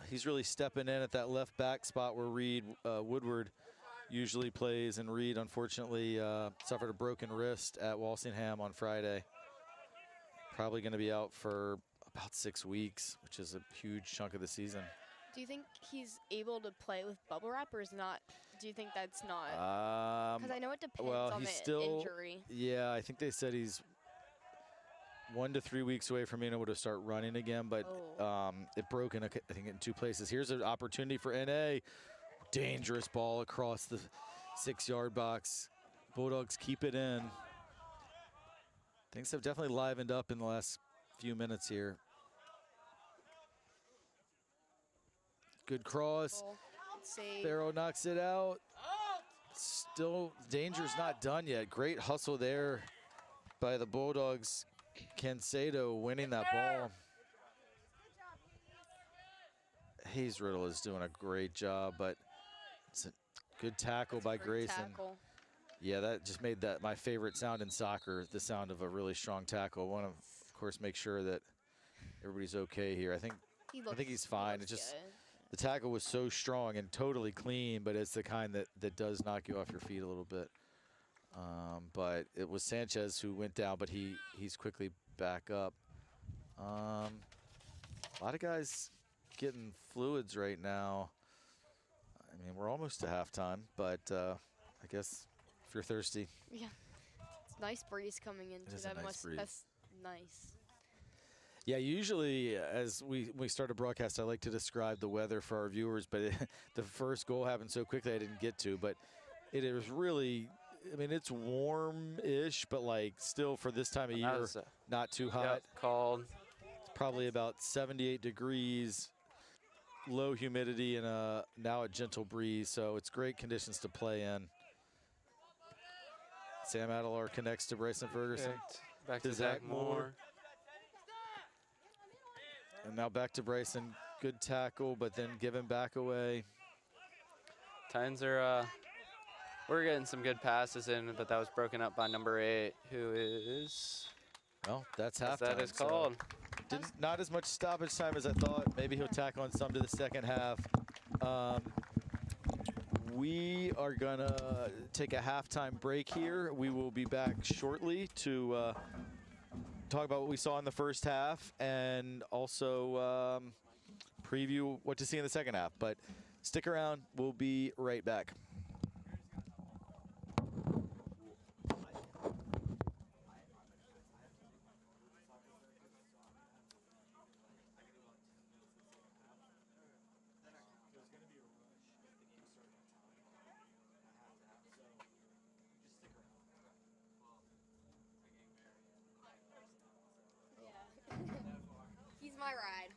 He's really stepping in at that left back spot where Reed Woodward usually plays, and Reed unfortunately suffered a broken wrist at Walsingham on Friday. Probably going to be out for about 6 weeks, which is a huge chunk of the season. Do you think he's able to play with bubble wrap, or is not? Do you think that's not? Because I know it depends well, on he's the still injury. Yeah, I think they said he's 1 to 3 weeks away from being able to start running again, but it broke in, I think, in 2 places. Here's an opportunity for NA. Dangerous ball across the 6-yard box. Bulldogs keep it in. Things have definitely livened up in the last few minutes here. Good cross. Farrow knocks it out. Still, danger's not done yet. Great hustle there by the Bulldogs. Cansedo winning that ball. Hayes Riddle is doing a great job, but it's a good tackle by Grayson. Tackle. Yeah, that just made that my favorite sound in soccer, the sound of a really strong tackle. I want to, of course, make sure that everybody's okay here. I think he's fine. It's just the tackle was so strong and totally clean, but it's the kind that does knock you off your feet a little bit. But it was Sanchez who went down, but he's quickly back up. A lot of guys getting fluids right now. I mean, we're almost to halftime, but I guess if you're thirsty. Yeah. It's nice breeze coming into is a that. nice breeze. That's nice. Yeah, usually as we start a broadcast, I like to describe the weather for our viewers, but the first goal happened so quickly I didn't get to. But it is really, I mean, it's warm-ish, but like still for this time of year, not too hot. Yep, cold. It's probably about 78 degrees, low humidity, and now a gentle breeze. So it's great conditions to play in. Sam Adelar connects to Bryson Ferguson. Back to Zach Moore. And now back to Bryson. Good tackle, but then given back away. Titans are, we're getting some good passes in, but that was broken up by number 8, who is... Well, that's halftime. That is called. So not as much stoppage time as I thought. Maybe he'll tack on some to the second half. We are going to take a halftime break here. We will be back shortly to talk about what we saw in the first half and also preview what to see in the second half. But stick around. We'll be right back. He's my ride.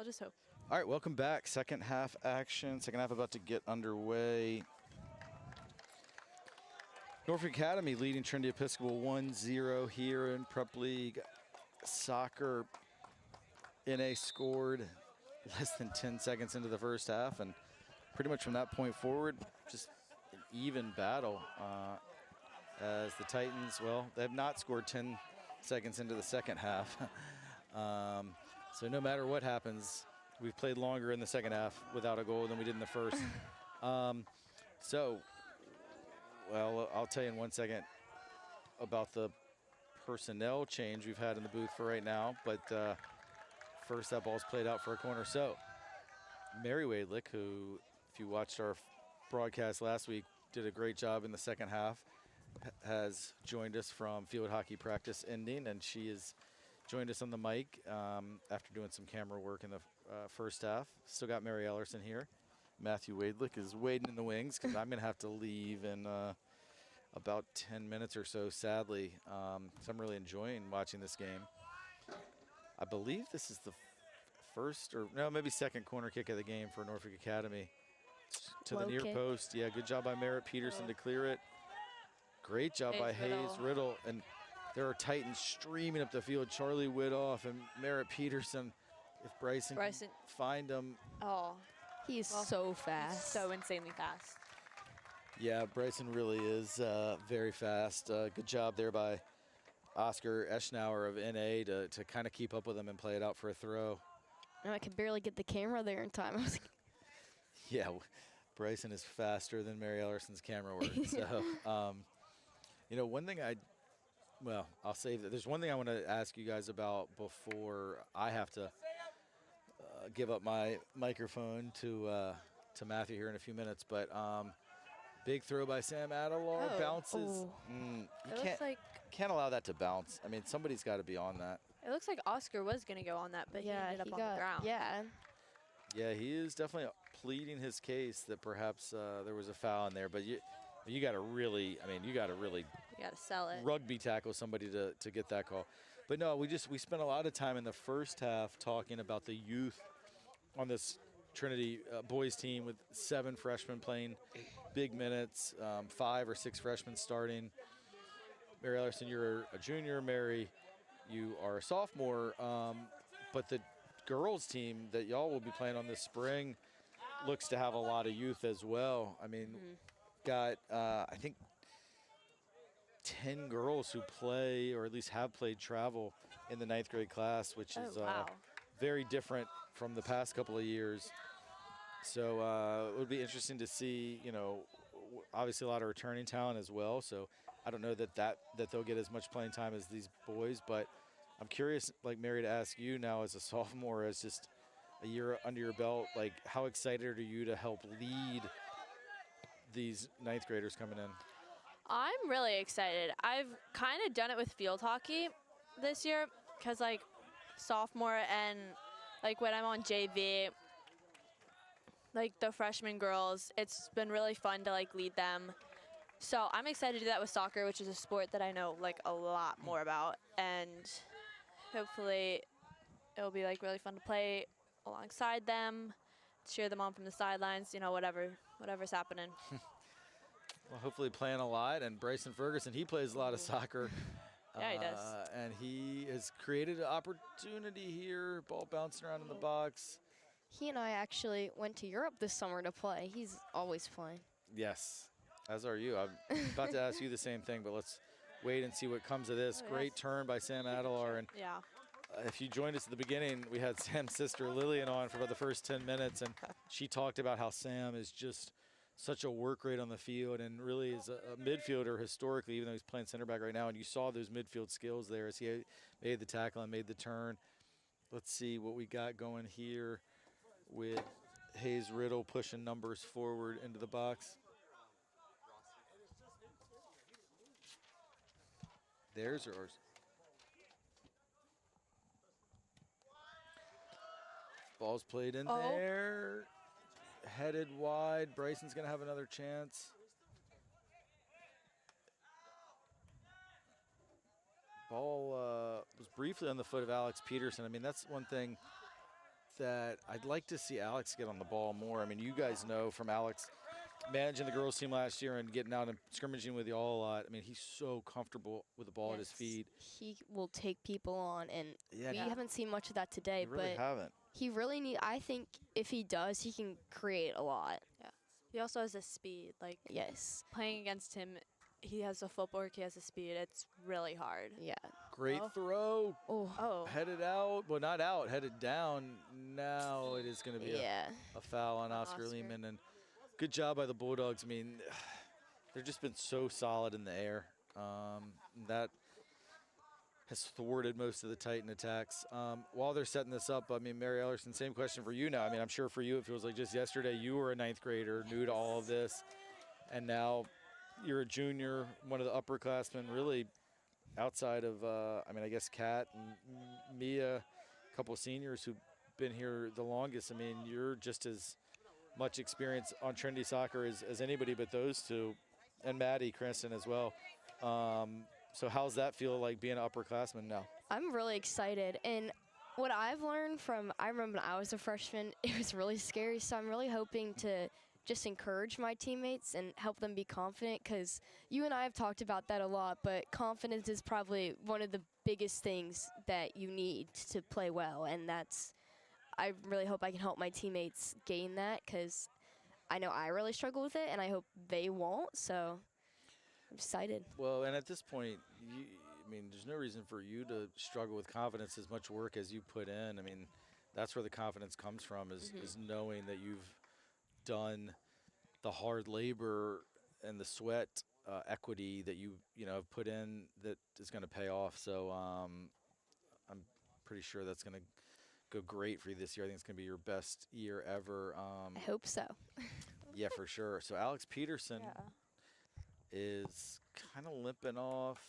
I'll just hope. All right, welcome back. Second half action. Second half about to get underway. Norfolk Academy leading Trinity Episcopal 1-0 here in Prep League Soccer. NA scored less than 10 seconds into the first half, and pretty much from that point forward, just an even battle as the Titans, well, they have not scored 10 seconds into the second half. So no matter what happens, we've played longer in the second half without a goal than we did in the first. Well, I'll tell you in 1 second about the personnel change we've had in the booth for right now, but first that ball's played out for a corner. So Mary Wadlick, who, if you watched our broadcast last week, did a great job in the second half, has joined us from field hockey practice ending, and she has joined us on the mic after doing some camera work in the first half. Still got Mary Ellerson here. Matthew Wadlick is waiting in the wings because I'm going to have to leave in about 10 minutes or so, sadly. So I'm really enjoying watching this game. I believe this is the first or no, maybe second corner kick of the game for Norfolk Academy. To the Low near kick. post. Yeah, good job by Merritt Peterson to clear it. Great job by Hayes Hayes Riddle. And there are Titans streaming up the field. Charlie Widoff and Merritt Peterson. If Bryson can find them. Oh, He's Well, so fast. so insanely fast. Yeah, Bryson really is very fast. Good job there by Oscar Eschnauer of NA to kind of keep up with him and play it out for a throw. I could barely get the camera there in time. I was like, Yeah, Bryson is faster than Mary Ellerson's camera work. So, you know, one thing I'll save that. There's one thing I want to ask you guys about before I have to give up my microphone to Matthew here in a few minutes. But big throw by Sam Adelar, Oh. bounces. oh. It Can't allow that to bounce. I mean, somebody's got to be on that. looks like Oscar was gonna go on that, but yeah, he ended up on got, the ground. Yeah. Yeah, he is definitely pleading his case that perhaps there was a foul in there. But you got to really, you got to really You gotta sell it. rugby tackle somebody to get that call. But no, we spent a lot of time in the first half talking about the youth on this Trinity boys team with 7 freshmen playing big minutes, 5 or 6 freshmen starting. Mary Ellerson, you're a junior. Mary, you are a sophomore. But the girls team that y'all will be playing on this spring looks to have a lot of youth as well. I mean, got, I think, 10 girls who play or at least have played travel in the 9th grade class, which is wow. very different from the past couple of years. So it would be interesting to see, you know, obviously a lot of returning talent as well. So I don't know that they'll get as much playing time as these boys, but I'm curious, like Mary, to ask you now as a sophomore, as just a year under your belt, like how excited are you to help lead these 9th graders coming in? I'm really excited. I've kind of done it with field hockey this year because, like, sophomore and, like, when I'm on JV, like, the freshman girls, it's been really fun to, like, lead them. So I'm excited to do that with soccer, which is a sport that I know, like, a lot more about. And hopefully it'll be, like, really fun to play alongside them, cheer them on from the sidelines, you know, whatever's happening. Well, hopefully playing a lot. And Bryson Ferguson, he plays a lot of soccer. Yeah, he does. And he has created an opportunity here. Ball bouncing around in the box. He and I actually went to Europe this summer to play. He's always playing. Yes, as are you. I'm about to ask you the same thing, but let's wait and see what comes of this. Oh, Great turn by Sam Adelar. And Yeah. if you joined us at the beginning, we had Sam's sister Lillian on for about the first 10 minutes, and she talked about how Sam is just such a work rate on the field and really is a midfielder historically, even though he's playing center back right now. And you saw those midfield skills there as he made the tackle and made the turn. Let's see what we got going here with Hayes Riddle pushing numbers forward into the box. There's yours. Ball's played in there. Headed wide. Bryson's going to have another chance. Ball was briefly on the foot of Alex Peterson. I mean, that's one thing that I'd like to see Alex get on the ball more. I mean, you guys know from Alex managing the girls team last year and getting out and scrimmaging with y'all a lot. I mean, he's so comfortable with the ball at his Yes, feet. He will take people on, and Yeah, we haven't seen much of that today. you really but haven't. he really I think if he does, he can create a lot. Yeah. He also has the speed. Like Yes. playing against him, he has the footwork, he has the speed. It's really hard. Yeah. Great Oh. throw. Oh. Oh. Headed out. Well, not out. Headed down. Now it is going to be Yeah. a foul on Oscar Oscar. Lehman. And good job by the Bulldogs. I mean, they've just been so solid in the air. That has thwarted most of the Titan attacks. While they're setting this up, I mean, Mary Ellerson, same question for you now. I mean, I'm sure for you it feels like just yesterday you were a ninth grader, new to all of this, and now you're a junior, one of the upperclassmen, really outside of, I mean, I guess Kat and Mia, a couple of seniors who've been here the longest. I mean, you're just as much experience on trendy soccer as anybody but those two, and Maddie Cranston as well. So how's that feel like being an upperclassman now? I'm really excited. And what I've learned I remember when I was a freshman, it was really scary. So I'm really hoping to just encourage my teammates and help them be confident, because you and I have talked about that a lot, but confidence is probably one of the biggest things that you need to play well. And I really hope I can help my teammates gain that, because I know I really struggle with it, and I hope they won't. So I'm excited. Well, and at this point, I mean, there's no reason for you to struggle with confidence as much work as you put in. I mean, that's where the confidence comes from, is knowing that you've done the hard labor and the sweat equity that you have put in that is going to pay off. So I'm pretty sure that's going to go great for you this year. I think it's going to be your best year ever. I hope so. Yeah, for sure. So Alex Peterson Yeah. is kind of limping off.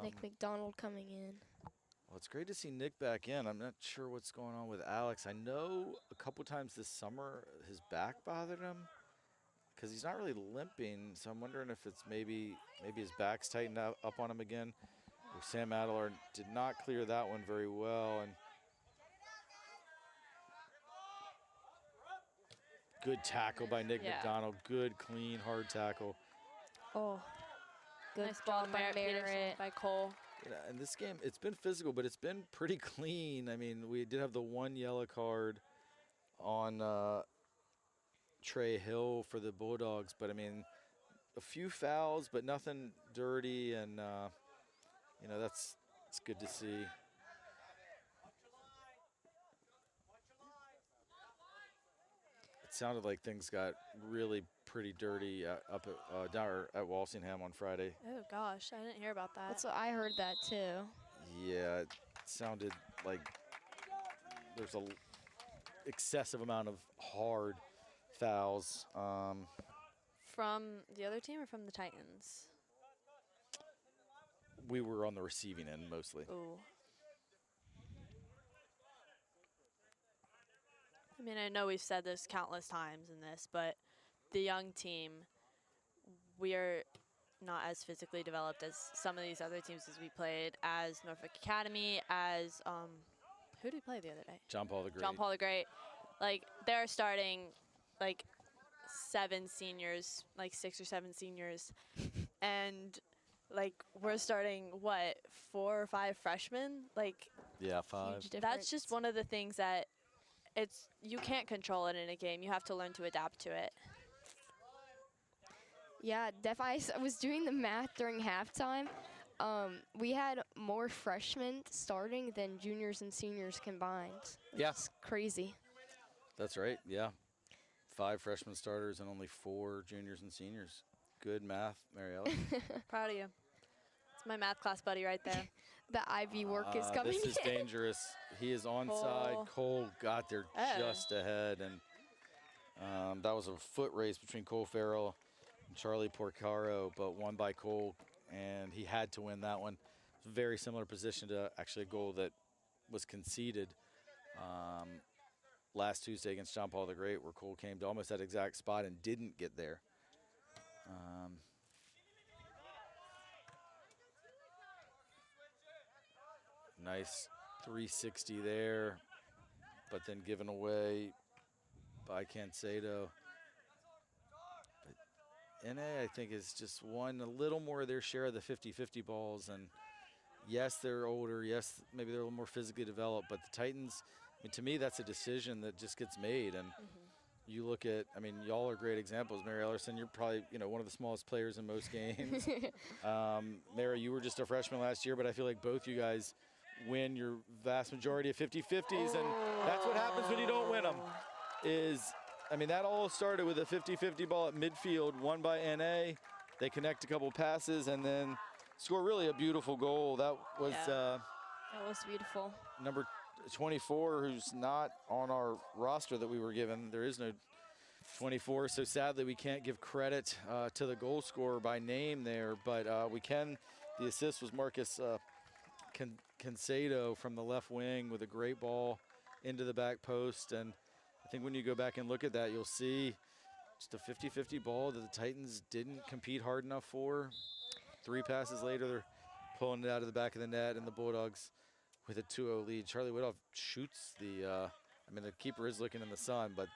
Nick McDonald coming in. Well, it's great to see Nick back in. I'm not sure what's going on with Alex. I know a couple times this summer his back bothered him because he's not really limping. So I'm wondering if it's maybe his back's tightened up on him again. Sam Adler did not clear that one very well. And good tackle by Nick Yeah. McDonald. Good, clean, hard tackle. Oh, good Nice ball job by Merritt Peterson Merritt. by Cole. Yeah, and this game, it's been physical, but it's been pretty clean. I mean, we did have the one yellow card on Trey Hill for the Bulldogs, but I mean, a few fouls, but nothing dirty, and that's it's good to see. It sounded like things got really pretty dirty up at down at Walsingham on Friday. Oh gosh, I didn't hear about that. That's what I heard that too. Yeah, it sounded like there's a excessive amount of hard fouls. From the other team or from the Titans? We were on the receiving end mostly. Ooh. I mean, I know we've said this countless times in this, but the young team, we are not as physically developed as some of these other teams as we played, as Norfolk Academy, as who did we play the other day? John Paul the Great. John Paul the Great. Like, they're starting like 7 seniors, like 6 or 7 seniors, and like we're starting 4 or 5 freshmen. Like, Yeah, 5. Huge difference. that's just one of the things that you can't control it in a game. You have to learn to adapt to it. Yeah, definitely. I was doing the math during halftime. We had more freshmen starting than juniors and seniors combined. Yeah. It's crazy. That's right. Yeah, 5 freshman starters and only 4 juniors and seniors. Good math, Mary Ellen. Proud of you. It's my math class buddy right there. The IB work is coming This is in. dangerous. He is onside. Cole. Cole got there Oh. just ahead, and that was a foot race between Cole Farrell and Charlie Porcaro, but won by Cole, and he had to win that one. Very similar position to actually a goal that was conceded last Tuesday against John Paul the Great, where Cole came to almost that exact spot and didn't get there. Nice 360 there. but then given away by Cancedo. But NA, I think, is just won a little more of their share of the 50-50 balls. And yes, they're older. Yes, maybe they're a little more physically developed. But the Titans, I mean, to me, that's a decision that just gets made. And you look at, I mean, y'all are great examples. Mary Ellerson, you're probably, one of the smallest players in most games. Mary, you were just a freshman last year, but I feel like both you guys win your vast majority of 50-50s, and that's what happens when you don't win them. I mean, that all started with a 50-50 ball at midfield, won by NA. They connect a couple passes and then score really a beautiful goal. That was That was beautiful. number 24, who's not on our roster that we were given. There is no 24, so sadly we can't give credit to the goal scorer by name there, but we can. The assist was Marcus Cancedo from the left wing with a great ball into the back post. And I think when you go back and look at that, you'll see just a 50-50 ball that the Titans didn't compete hard enough for. 3 passes later, they're pulling it out of the back of the net, and the Bulldogs with a 2-0 lead. Charlie Whittoff shoots the, I mean, the keeper is looking in the sun, but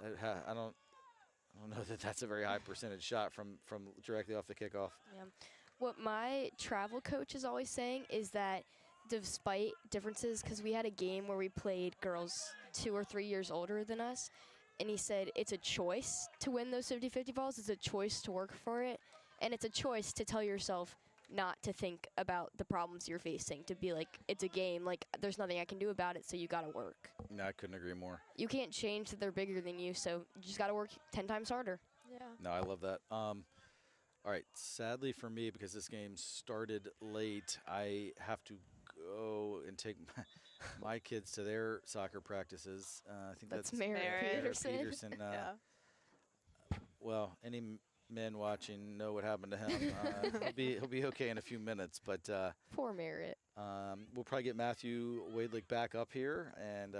I don't know that that's a very high percentage shot from directly off the kickoff. Yeah. What my travel coach is always saying is that despite differences, because we had a game where we played girls 2 or 3 years older than us, and he said it's a choice to win those 50-50 balls. It's a choice to work for it, and it's a choice to tell yourself not to think about the problems you're facing, to be like, it's a game, like there's nothing I can do about it, so you gotta work. No, I couldn't agree more. You can't change that they're bigger than you, so you just gotta work 10 times harder. Yeah. No, I love that. All right, sadly for me, because this game started late, I have to go and take my kids to their soccer practices. I think that's Mary Peterson. Peterson. Well, any men watching know what happened to him. He'll be okay in a few minutes, but Poor Merritt. we'll probably get Matthew Wadelick back up here, and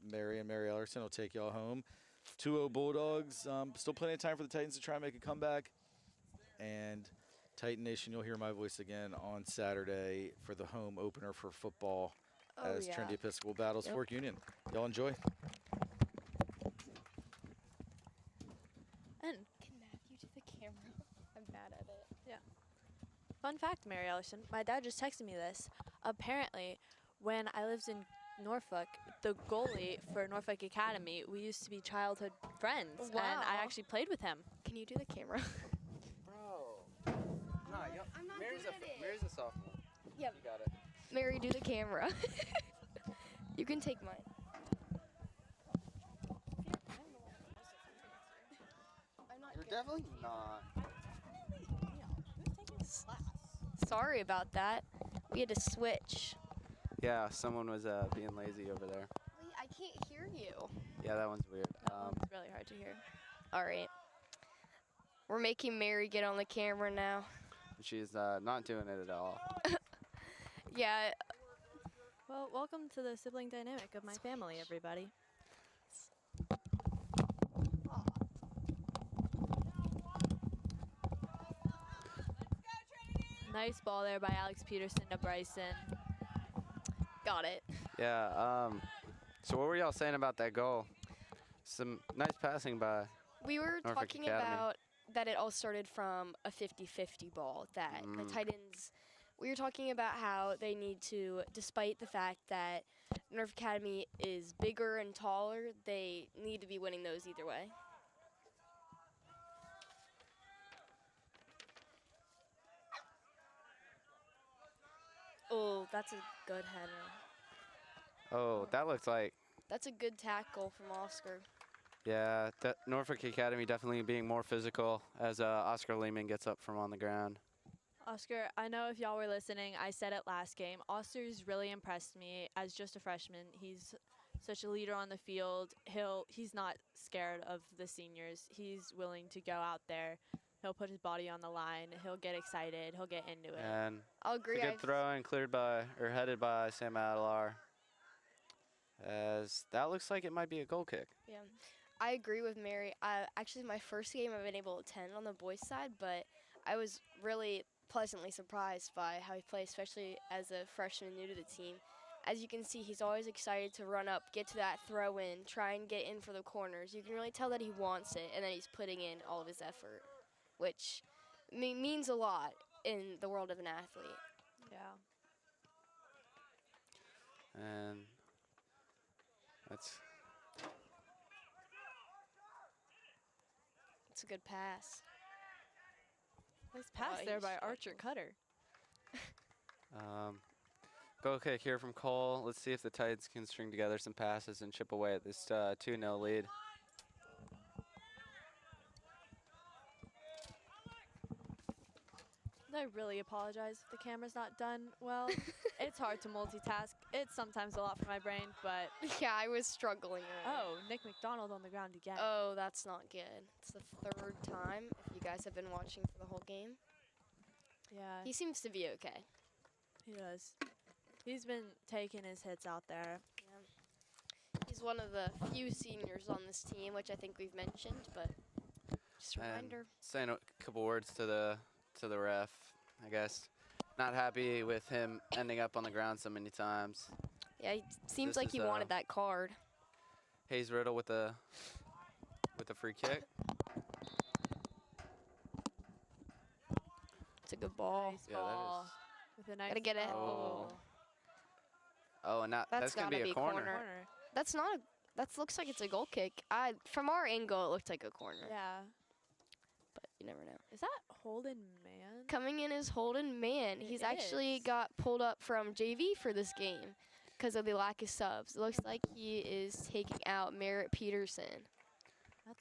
Mary Ellerson will take y'all home. 2-0 Bulldogs. Still plenty of time for the Titans to try and make a comeback. And Titan Nation, you'll hear my voice again on Saturday for the home opener for football as Trinity Episcopal battles Fork Union. Y'all enjoy. And Can Matthew to the camera? I'm bad at it. fun fact, Mary Ellison, my dad just texted me this. Apparently, when I lived in Norfolk, the goalie for Norfolk Academy, we used to be childhood friends, and I Wow. actually played with him. Can you do the camera? Bro. Nah, I'm not Mary's good at it. Mary's a sophomore. Yep. You got it. Mary, do the camera. You can take mine. I'm not You're good. definitely not. Sorry about that. We had to switch. Yeah, someone was being lazy over there. Wait, I can't hear you. Yeah, that one's weird. It's really hard to hear. All right. We're making Mary get on the camera now. She's not doing it at all. Yeah. Well, welcome to the sibling dynamic of my family, everybody. Nice ball there by Alex Peterson to Bryson. Got it. Yeah. So what were y'all saying about that goal? Some nice passing by. We were Norfolk talking Academy. about that it all started from a 50-50 ball, that the Titans, we were talking about how they need to, despite the fact that Norfolk Academy is bigger and taller, they need to be winning those either way. Oh, that's a good header. Oh, that looks like. That's a good tackle from Oscar. Yeah, that Norfolk Academy definitely being more physical as Oscar Lehman gets up from on the ground. Oscar, I know if y'all were listening, I said it last game. Oscar's really impressed me as just a freshman. He's such a leader on the field. He's not scared of the seniors. He's willing to go out there. He'll put his body on the line. He'll get excited. He'll get into it. And I'll it's agree. a good throw and cleared by, or headed by Sam Adelar. As that looks like it might be a goal kick. Yeah, I agree with Mary. Actually, my first game I've been able to attend on the boys' side, but I was really pleasantly surprised by how he played, especially as a freshman new to the team. as you can see, he's always excited to run up, get to that throw in, try and get in for the corners. You can really tell that he wants it and that he's putting in all of his effort, which means a lot in the world of an athlete. Yeah. And that's It's a good pass. Nice pass Oh, there he's by Archer striking. Cutter. goal kick here from Cole. Let's see if the Titans can string together some passes and chip away at this 2-0 lead. I really apologize if the camera's not done well. It's hard to multitask. It's sometimes a lot for my brain, but Yeah, I was struggling. earlier. oh, Nick McDonald on the ground again. Oh, that's not good. It's the third time, if you guys have been watching for the whole game. Yeah, He seems to be okay. he does. He's been taking his hits out there. He's one of the few seniors on this team, which I think we've mentioned, but just a And reminder. saying a couple words to the ref, I guess. Not happy with him ending up on the ground so many times. Yeah, he seems This like he is, wanted that card. Hayes Riddle with the free kick. It's a good ball. Nice Yeah, that ball. is- With a nice Gotta get it. Oh. Oh, and That's that's gonna gotta be a be corner. corner. That's not a, that looks like it's a goal kick. From our angle, it looked like a corner, Yeah. but you never know. Is that Holden Man? Coming in is Holden Mann. It He's actually is. got pulled up from JV for this game because of the lack of subs. It looks like he is taking out Merritt Peterson.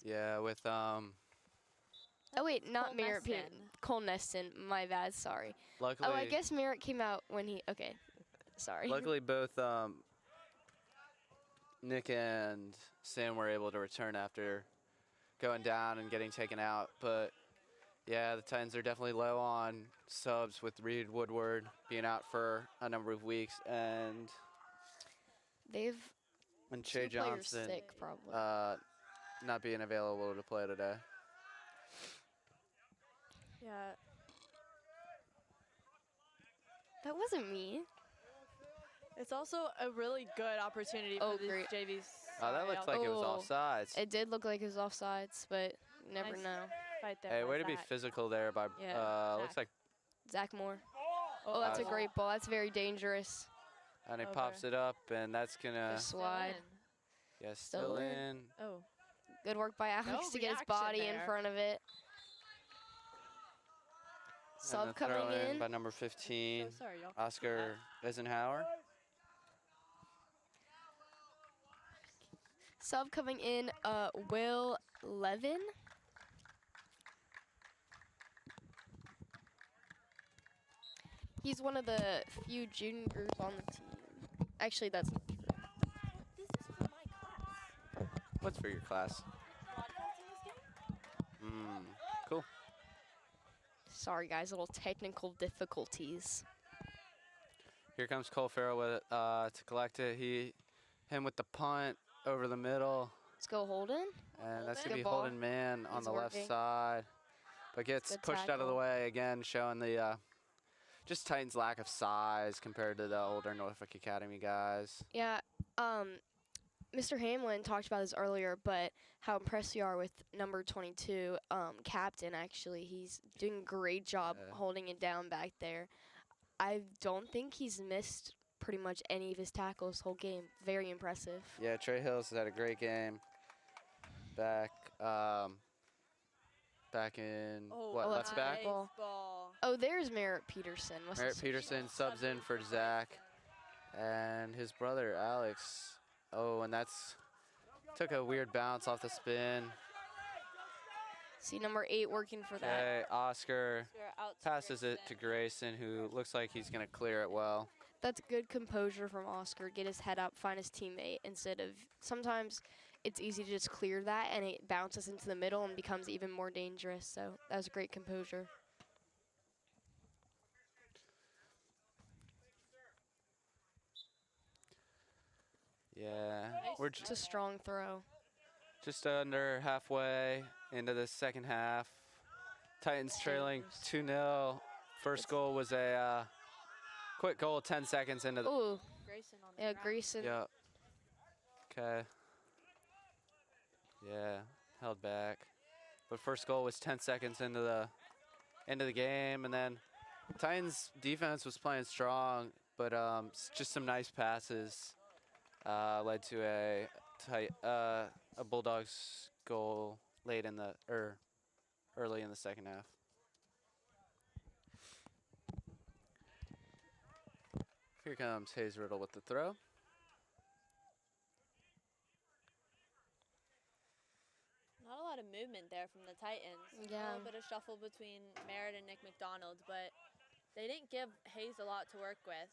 Yeah, with Oh wait, not Cole Merritt Peterson. Neston. Cole Neston. My bad. Sorry. luckily Oh, I guess Merritt came out when he. Okay. Sorry. luckily both Nick and Sam were able to return after going down and getting taken out, but yeah, the Titans are definitely low on subs with Reed Woodward being out for a number of weeks and They've Che two players Johnson sick probably. not being available to play today. Yeah. That wasn't me. It's also a really good opportunity Oh, for these great. JVs. Oh, that looked like it was Oh. offsides. It did look like it was offsides, but you never Nice. know. Right there. Hey, by way to be Zach. physical there by Yeah, looks Zach. like, Zach Moore. Oh, that's a Nice. great ball. That's very dangerous. and he Over. pops it up, and that's gonna Just Still slide. in. yes, still still in. in. Oh. Good work by Alex No to get his reaction body in there. front of it. And Sub the throw coming in. by number So 15, sorry, y'all. Oscar Eisenhower. Sub coming in, Will Levin. He's one of the few juniors on the team. Actually, that's not true. This is for my class. What's for your class? Cool. Sorry, guys, little technical difficulties. Here comes Cole Farrell with to collect it. Him with the punt over the middle, Let's go, Holden. and that's Good gonna be ball. Holden Man on He's the left working. side, but gets Good pushed out of the tackle. way again, showing the just Titans' lack of size compared to the older Norfolk Academy guys. Yeah, Mr. Hamlin talked about this earlier, but how impressed we are with number 22, Captain, actually. He's doing a great job Yeah. holding it down back there. I don't think he's missed pretty much any of his tackles whole game. Very impressive. Yeah, Trey Hills has had a great game. Back in what, that's left a back? good ball. ball. Oh, there's Merritt Peterson. Must have Merritt switched Peterson off. subs in for Zach and his brother Alex. Oh, and that's took a weird bounce off the spin. See number 8 working for that. Okay, Oscar You're out to passes it to Grayson. Grayson, who looks like he's gonna clear it well. That's good composure from Oscar. Get his head up, find his teammate, instead of sometimes it's easy to just clear that and it bounces into the middle and becomes even more dangerous. So that was great composure. Yeah, we're It's a strong throw. just under halfway into the second half. Titans trailing Dangerous. 2-0. First goal was a quick goal 10 seconds into the Ooh, Grayson on the Yeah, ground. Grayson. Yep. Okay. Yeah, held back. But first goal was 10 seconds into the game, and then Titans defense was playing strong, but just some nice passes led to a Bulldogs goal late in the early in the second half. Here comes Hayes Riddle with the throw. Not a lot of movement there from the Titans. A Yeah. little bit of shuffle between Merritt and Nick McDonald, but they didn't give Hayes a lot to work with.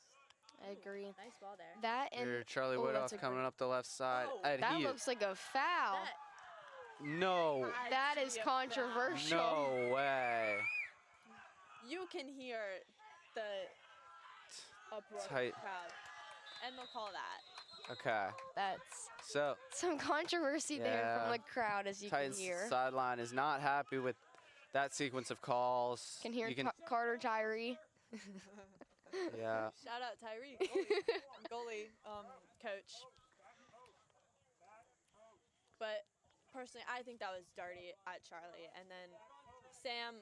I agree. Nice ball there. That Here, and Charlie oh, that's Woodhoff a coming great- up the left side. Oh, And that he looks like a foul. That no, That had to is be a foul. controversial. no way. You can hear the uproar of the Tight. crowd, and they'll call that. Okay, That's so some controversy there Yeah. from the crowd, as you Titans can hear. sideline is not happy with that sequence of calls. Can hear You can, Carter Tyree. yeah. Shout out Tyree, goalie coach. But personally, I think that was dirty at Charlie. And then Sam,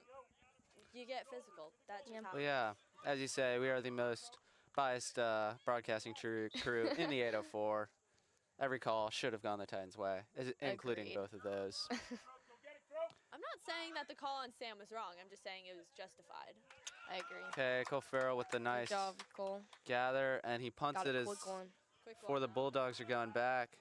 you get physical. That just Yep. happens. Well, yeah. As you say, we are the most biased broadcasting crew in the 804. Every call should have gone the Titans' way, including Agreed. both of those. I'm not saying that the call on Sam was wrong. I'm just saying it was justified. I agree. Okay, Cole Farrell with the nice Good job, Cole. gather, and he punts Got it a as quick one. Quick before the one. Bulldogs are going back.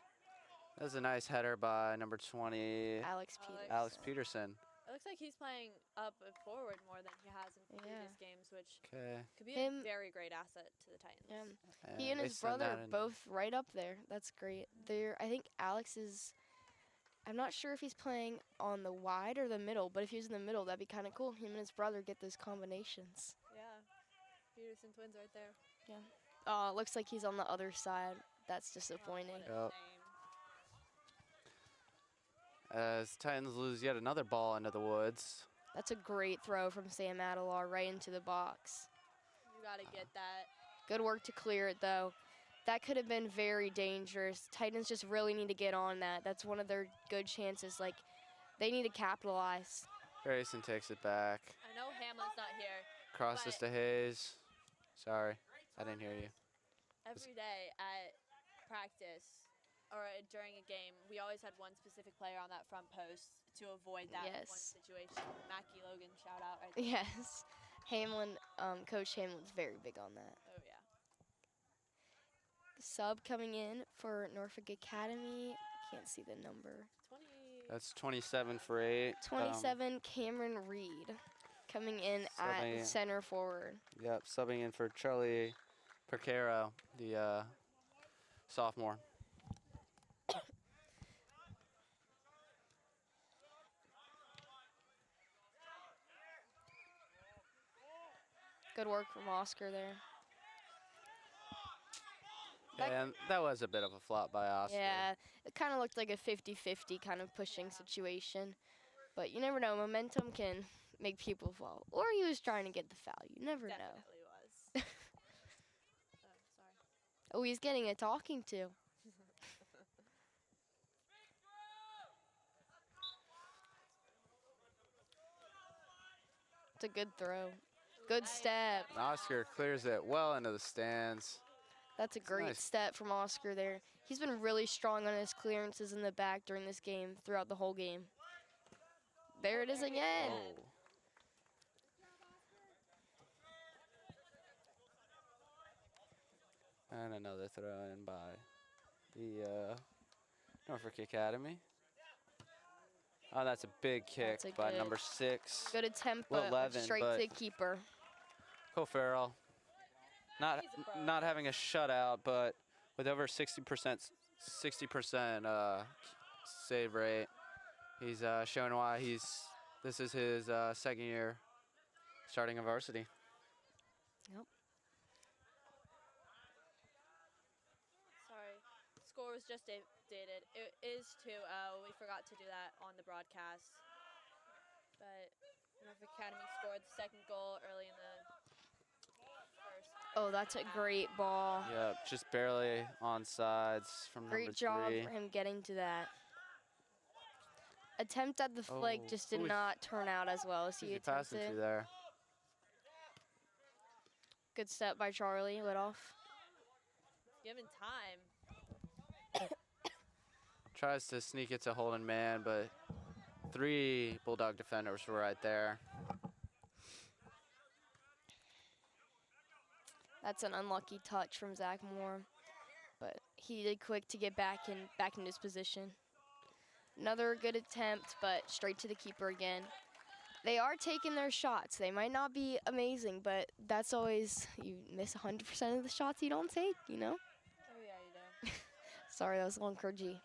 That was a nice header by number 20, Alex Peters. Alex Peterson. It looks like he's playing up and forward more than he has in Yeah. previous games, which Okay. could be Him- a very great asset to the Titans. Yeah. He and they his send brother that are in. both right up there. That's great. I think Alex is. I'm not sure if he's playing on the wide or the middle, but if he was in the middle, that'd be kind of cool. Him and his brother get those combinations. Yeah. Peterson twins right there. Oh, it looks like he's on the other side. That's Oh, disappointing. what a Yep. shame. As Titans lose yet another ball into the woods. That's a great throw from Sam Adelar right into the box. You got to get that. Good work to clear it, though. That could have been very dangerous. Titans just really need to get on that. That's one of their good chances. Like, they need to capitalize. Grayson takes it back. I know Hamlin's not here. Crosses to Hayes. Sorry, I didn't hear you. Every day at practice or during a game, we always had one specific player on that front post to avoid that one Yes. situation. Mackie Logan, shout out right there. Yes. Hamlin, Coach Hamlin's very big on that. Oh, yeah. Sub coming in for Norfolk Academy. Can't see the number. 20. That's 27 for 8. 27, Cameron Reed coming in at Subbing- center forward. Yep, subbing in for Charlie Percaro, the sophomore. Good work from Oscar there. That- And that was a bit of a flop by Oscar. Yeah, it kind of looked like a 50-50 kind of pushing situation. But you never know. Momentum can make people fall. Or he was trying to get the foul. You never know. Definitely was. Oh, sorry. Oh, he's getting a talking to. It's a good throw. Good Nice step. And Oscar clears it well into the stands. That's a great nice. step from Oscar there. He's been really strong on his clearances in the back during this game, throughout the whole game. There it is again. Oh. And another throw in by the Norfolk Academy. Oh, that's a big kick That's a by good- number 6. Good attempt, Well, but 11, straight but- to keeper. Cole Farrell. Not He's a pro. not having a shutout, but with over 60% save rate, he's showing why this is his second year starting a varsity. Sorry. Score was just updated. It is 2-0. We forgot to do that on the broadcast. But Norfolk Academy scored the second goal early in the first. Oh, that's a great ball. Yep, just barely on sides from number Great job 3. for him getting to that. Attempt at the flick Oh, just did who is- not turn out as well as Who's he he passing to attempted. there? Good step by Charlie, lit off. Given time. Tries to sneak it to Holden Man, but 3 Bulldog defenders were right there. That's an unlucky touch from Zach Moore, but he did quick to get back in his position. Another good attempt, but straight to the keeper again. They are taking their shots. They might not be amazing, but that's always, you miss 100% of the shots you don't take, you know? Oh yeah, you do. Sorry, that was a little encouraging.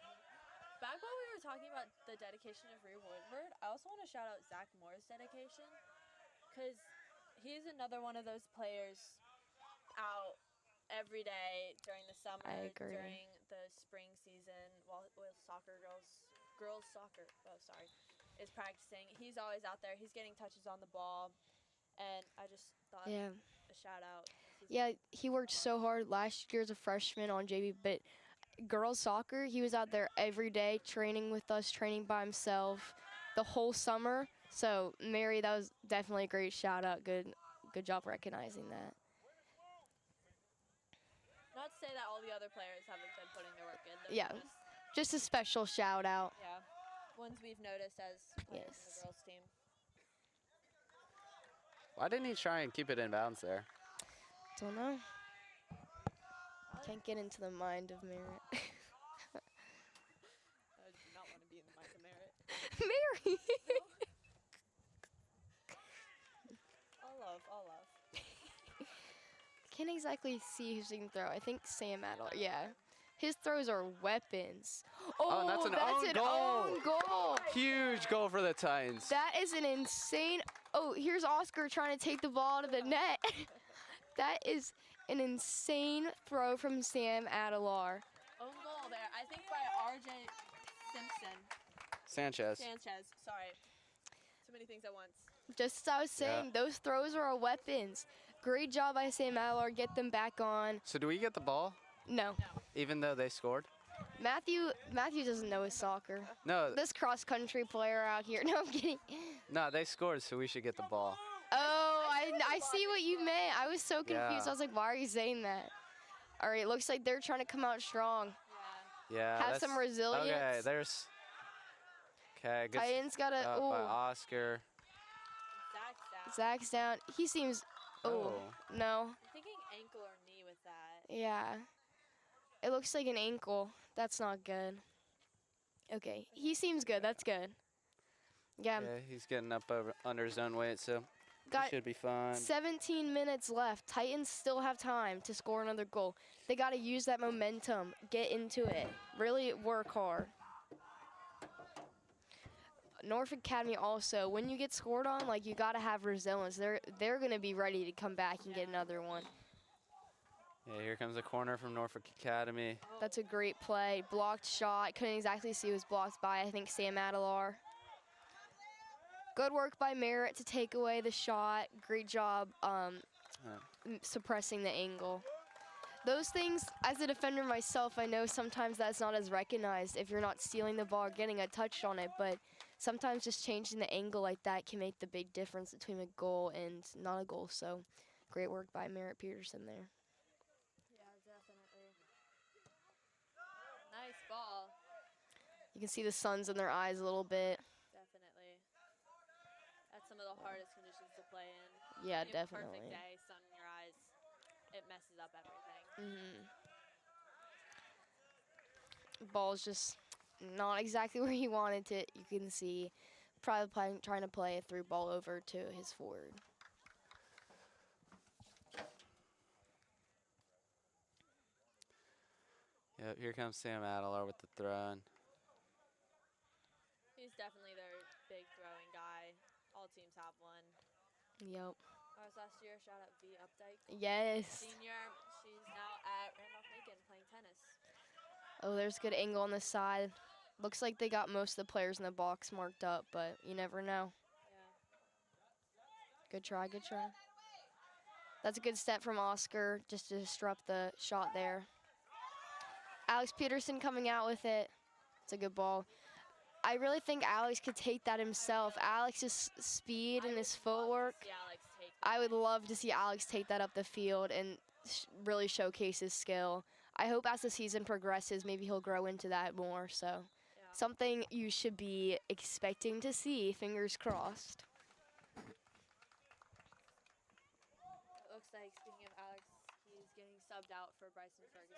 Back while we were talking about the dedication of Rear Woodward, I also want to shout out Zach Moore's dedication, because he's another one of those players out every day during the summer, I agree. during the spring season, while girls soccer, is practicing. He's always out there. He's getting touches on the ball, and I just thought Yeah. a shout out. Yeah, he worked so hard last year as a freshman on JV, but girls soccer, he was out there every day training with us, training by himself the whole summer. So, Mary, that was definitely a great shout out. Good job recognizing that. Not to say that all the other players haven't been putting their work in. Those Yeah. are Just a special shout out. yeah, ones we've noticed as players in Yes. the girls team. Why didn't he try and keep it in bounds there? Don't know. Can't get into the mind of Merritt. I do not want to be in the mind of Merritt. Mary! All love. Can't exactly see who's taking throw. I think Sam Adler. Yeah. His throws are weapons. Oh, that's an own goal. own goal. Huge goal for the Titans. That is an insane. Oh, here's Oscar trying to take the ball to the net. That is an insane throw from Sam Adelar. Own goal there. I think by R.J. Simpson. Sanchez. Sorry. Too many things at once. Just as I was saying, those throws are weapons. Great job by Sam Adelar. Get them back on. So do we get the ball, No. even though they scored? Matthew doesn't know his soccer. No, This cross-country player out here. No, I'm kidding. no, they scored, so we should get the ball. Oh, I see what you meant. I was so confused. Yeah. I was like, why are you saying that? All right, looks like they're trying to come out strong. Yeah. Have that's- some resilience. Okay, there's. Okay, good. Titans got to. By Oh, Oscar. Zach's down. Zach's down. He seems. Oh, no. I'm thinking ankle or knee with that. Yeah. It looks like an ankle. That's not good. Okay, he seems good. That's good. Yeah, Yeah, he's getting up over under his own weight, so got he should be fine. 17 minutes left. Titans still have time to score another goal. They got to use that momentum, get into it, really work hard. Norfolk Academy also, when you get scored on, like, you got to have resilience. They're going to be ready to come back and get another one. Yeah, here comes a corner from Norfolk Academy. That's a great play. Blocked shot. Couldn't exactly see who was blocked by, I think, Sam Adelar. Good work by Merritt to take away the shot. Great job suppressing the angle. Those things, as a defender myself, I know sometimes that's not as recognized if you're not stealing the ball or getting a touch on it, but sometimes just changing the angle like that can make the big difference between a goal and not a goal. So great work by Merritt Peterson there. Yeah, definitely. Nice ball. You can see the suns in their eyes a little bit. Definitely. That's some of the hardest conditions to play in. Yeah, You have a definitely. Perfect day, sun in your eyes. It messes up everything. Ball's just not exactly where he wanted it. You can see probably trying to play a through ball over to his forward. Yep, here comes Sam Adelar with the throw. He's definitely their big throwing guy. All teams have one. Yep. Ours last year, shout out V Updike. Yes. Senior, she's now at Randolph-Macon playing tennis. Oh, there's good angle on the side. Looks like they got most of the players in the box marked up, but you never know. Yeah. Good try, good try. That's a good step from Oscar just to disrupt the shot there. Alex Peterson coming out with it. It's a good ball. I really think Alex could take that himself. Alex's speed and his footwork. See Alex take I would love to see Alex take that up the field and really showcase his skill. I hope as the season progresses, maybe he'll grow into that more. So, something you should be expecting to see. Fingers crossed. It looks like, speaking of Alex, he's getting subbed out for Bryson Ferguson.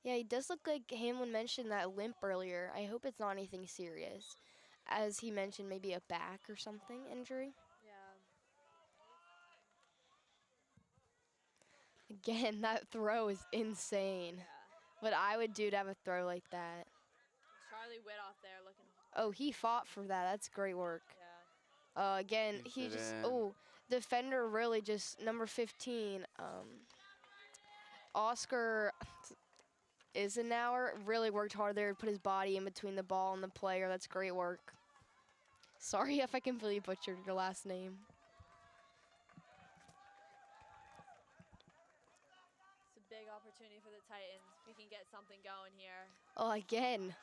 Yeah, he does look like Hamlin mentioned that limp earlier. I hope it's not anything serious. As he mentioned, maybe a back or something injury. Yeah. Again, that throw is insane. Yeah. What I would do to have a throw like that. Charlie Whittoff there looking. Oh, he fought for that. That's great work. Yeah. Again, Keeps he it just, in. defender really just, number 15, Oscar Isenauer really worked hard there to put his body in between the ball and the player. That's great work. Sorry if I completely butchered your last name. It's a big opportunity for the Titans. We can get something going here. Oh, again.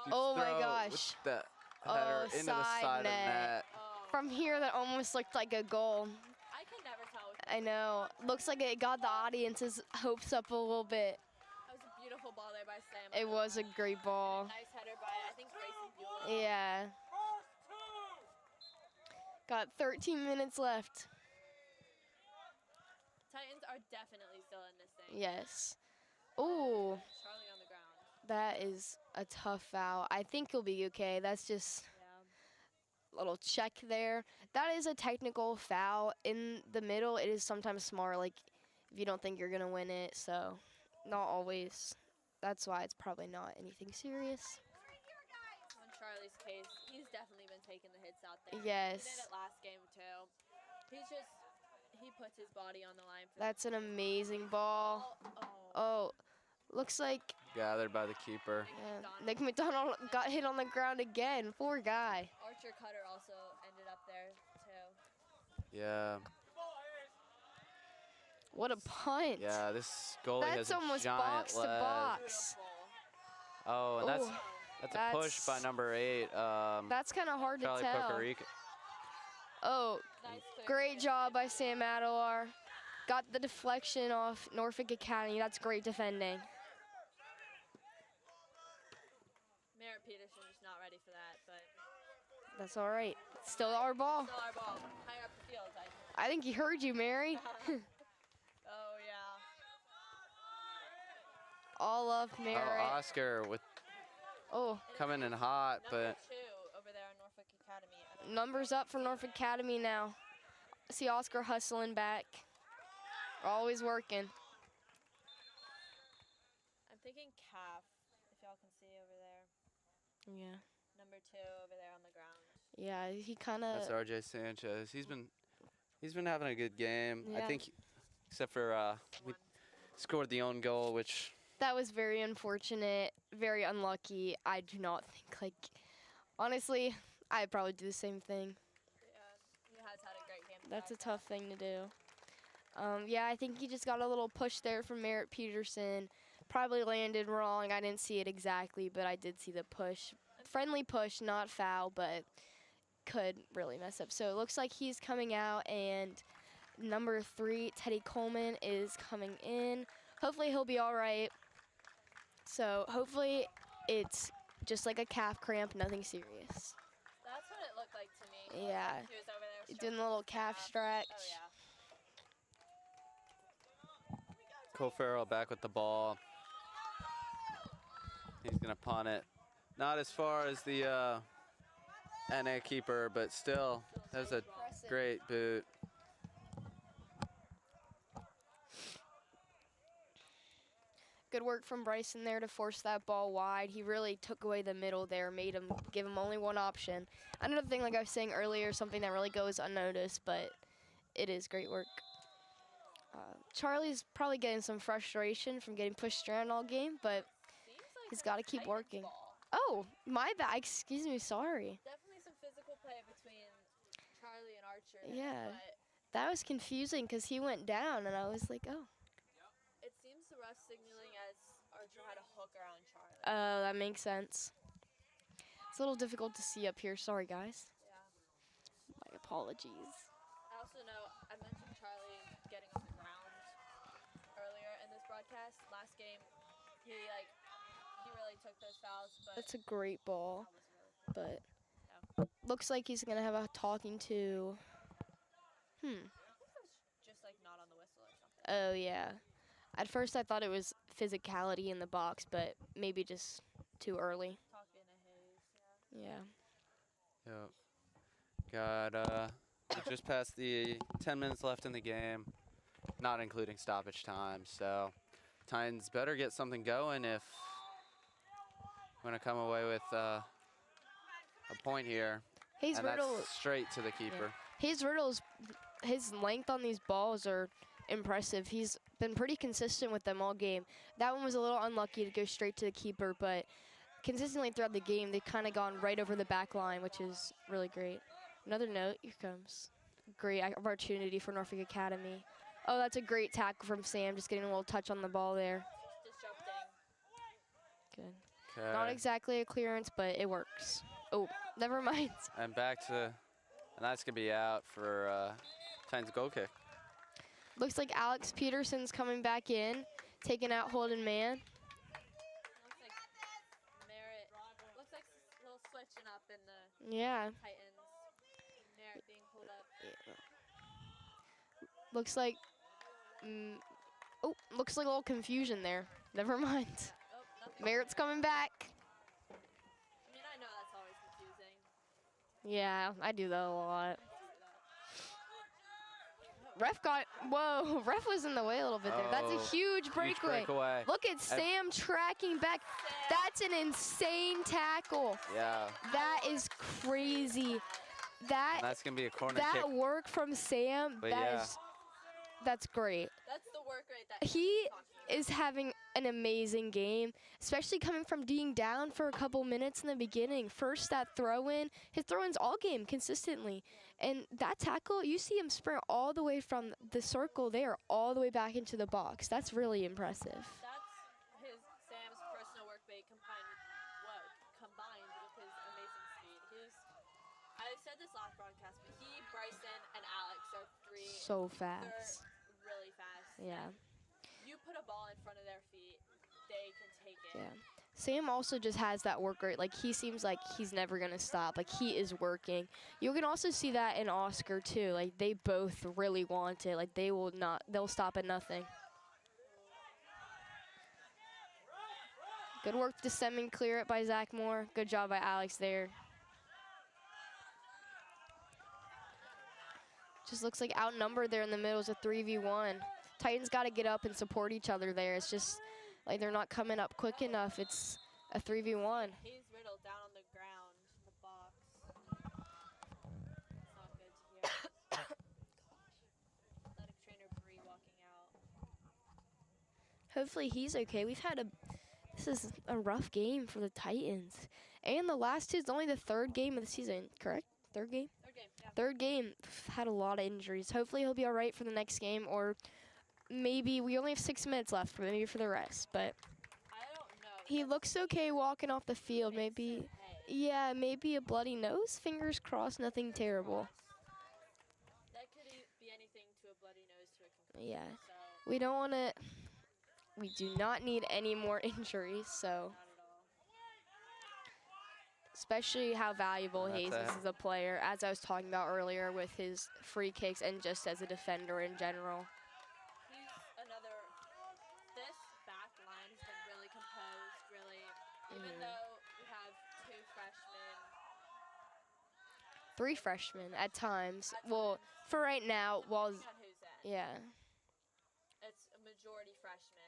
Keeps Oh my throw gosh. with the Oh, header into the side side net. of net. Oh, From here, that almost looked like a goal. I can never tell. I know. Looks like it got the audience's hopes up a little bit. That was a beautiful ball there by Sam. It was a great ball. Nice header by, I think, Grayson Buell. Yeah. Got 13 minutes left. Titans are definitely still in this thing. Yes. Ooh, Charlie on the ground. that is a tough foul. I think he'll be okay. That's just Yeah. a little check there. That is a technical foul. In the middle, it is sometimes smart, like if you don't think you're going to win it. So, not always. That's why it's probably not anything serious. On Charlie's case, he's definitely been taking the hits out there. Yes. He did it last game too. He puts his body on the line for That's an amazing ball. Oh, looks like Gathered by the keeper. Nick McDonald got hit on the ground again. Poor guy. Archer Cutter also ended up there too. Yeah. What a punt. Yeah, this goalie That's has a almost giant box leg. to box. Oh, and Ooh, that's a push by that's- number 8. That's kind of hard to Charlie tell. Pocarica. Oh, Nice clear great pass. job by Sam Adelar. Got the deflection off Norfolk Academy. That's great defending. Merritt Peterson just not ready for that, but That's all right. Still our ball. still our ball. Higher up the field. I think he heard you, Mary. Oh yeah. All of Oh, Mary. Oscar with Oh, coming in hot, Number but 2 over there in Norfolk Academy. numbers up for Norfolk Academy now. See Oscar hustling back. Always working. I'm thinking calf, if y'all can see over there. Yeah. Number 2 over there on the ground. Yeah, he kind that's of. RJ Sanchez. He's been having a good game. I Yeah. think, except for we scored the own goal, which That was very unfortunate, very unlucky. I do not think, honestly, I'd probably do the same thing. Yeah, he has had a great game. That's a tough thing to do. Yeah, I think he just got a little push there from Merritt Peterson. Probably landed wrong. I didn't see it exactly, but I did see the push. Friendly push, not foul, but could really mess up. So it looks like he's coming out, and number 3, Teddy Coleman, is coming in. Hopefully he'll be all right. So hopefully it's just like a calf cramp, nothing serious. That's what it looked like to me. Yeah. He was over there Doing the little calf stretch. Oh yeah. Cole Farrell back with the ball. He's gonna punt it. Not as far as the NA keeper, but still, that's a great boot. Good work from Bryson there to force that ball wide. He really took away the middle there, give him only one option. Another thing, like I was saying earlier, something that really goes unnoticed, but it is great work. Charlie's probably getting some frustration from getting pushed around all game, but Seems like he's a got to keep Titans working. ball. Oh, my bad. Excuse me. Sorry. Definitely some physical play between Charlie and Archer. there, Yeah. But That was confusing because he went down, and I was like, oh. It seems the ref signaling as Archer had a hook around Charlie. Oh, that makes sense. It's a little difficult to see up here. Sorry, guys. Yeah. My apologies. I also know I mentioned Charlie getting on the ground earlier in this broadcast. Last game, he really took those fouls, but That's a great ball, that was really but looks like he's gonna have a talking to. I think it was just like not on the whistle or something. Oh yeah. At first I thought it was physicality in the box, but maybe just too early. Talking to Hayes, Yeah. Yep. Got we just passed the 10 minutes left in the game, not including stoppage time. So Titans better get something going if we're gonna come away with a point here. Hayes And Riddle. that's straight to the keeper. Hayes Riddle's his length on these balls are impressive. He's been pretty consistent with them all game. That one was a little unlucky to go straight to the keeper, but consistently throughout the game, they've kind of gone right over the back line, which is really great. Another note, here comes. Great opportunity for Norfolk Academy. Oh, that's a great tackle from Sam, just getting a little touch on the ball there. Just disrupting. Good. Okay. Not exactly a clearance, but it works. Oh, never mind. And back to, and that's gonna be out for Titans goal kick. Looks like Alex Peterson's coming back in, taking out Holden Man. Looks like Merritt. Looks like a little switching up in the Yeah. Titans. Merritt being pulled up. Looks like, looks like a little confusion there. Never mind. Oh, nothing. Merritt's coming back. I mean, I know that's always confusing. Yeah, I do that a lot. I do that. Ref was in the way a little bit there. That's Oh, a huge breakaway. Look at Sam tracking back. That's an insane tackle. Yeah. That is crazy. And that's gonna be a corner kick. That work from Sam, But yeah. that's great. That's the work rate that He talking about. is having an amazing game, especially coming from being down for a couple minutes in the beginning. First that throw-in, his throw-ins all game consistently. And that tackle, you see him sprint all the way from the circle there, all the way back into the box. That's really impressive. That's Sam's personal work rate combined with his amazing speed. I said this last broadcast, but he, Bryson, and Alex are three. So fast. They're really fast. Yeah. You put a ball in front of their feet, they can take it. Yeah. Sam also just has that work rate. Like, he seems like he's never going to stop. Like, he is working. You can also see that in Oscar, too. Like, they both really want it. Like, they'll stop at nothing. Good work to stem and clear it by Zach Moore. Good job by Alex there. Just looks like outnumbered there in the middle is a 3v1. Titans got to get up and support each other there. It's just like they're not coming up quick enough. It's a 3v1. Hayes Riddle down on the ground in the box. It's not good to hear. Athletic trainer Bree walking out. Hopefully he's okay. This is a rough game for the Titans. And the last two is only the third game of the season, correct? Third game? Third game, yeah. Third game, had a lot of injuries. Hopefully he'll be all right for the next game, or maybe we only have 6 minutes left, maybe for the rest. But I don't know. he looks okay walking off the field. Maybe, yeah, maybe a bloody nose. Fingers crossed, nothing terrible. That could be anything to a bloody nose to a concussion. Yeah, So we don't want to. We do not need any more injuries. So, not at all. especially how valuable That's Hayes is as a player, as I was talking about earlier with his free kicks and just as a defender in general. He's another. This back line has been really composed, really. Even though we have two freshmen. 3 freshmen at times. At Well, times. for right now, while Depending on who's in. yeah, It's a majority freshmen.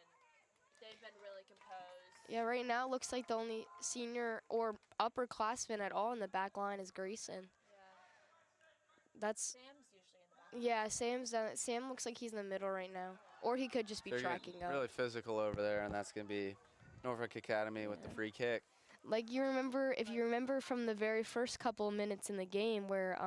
They've been really composed. yeah. Right now, it looks like the only senior or upperclassman at all in the back line is Grayson. Yeah. That's Sam's usually in the back. Sam looks like he's in the middle right now, or he could just be They're getting tracking up. really physical over there, and that's gonna be Norfolk Academy with the free kick. Like if you remember from the very first couple of minutes in the game where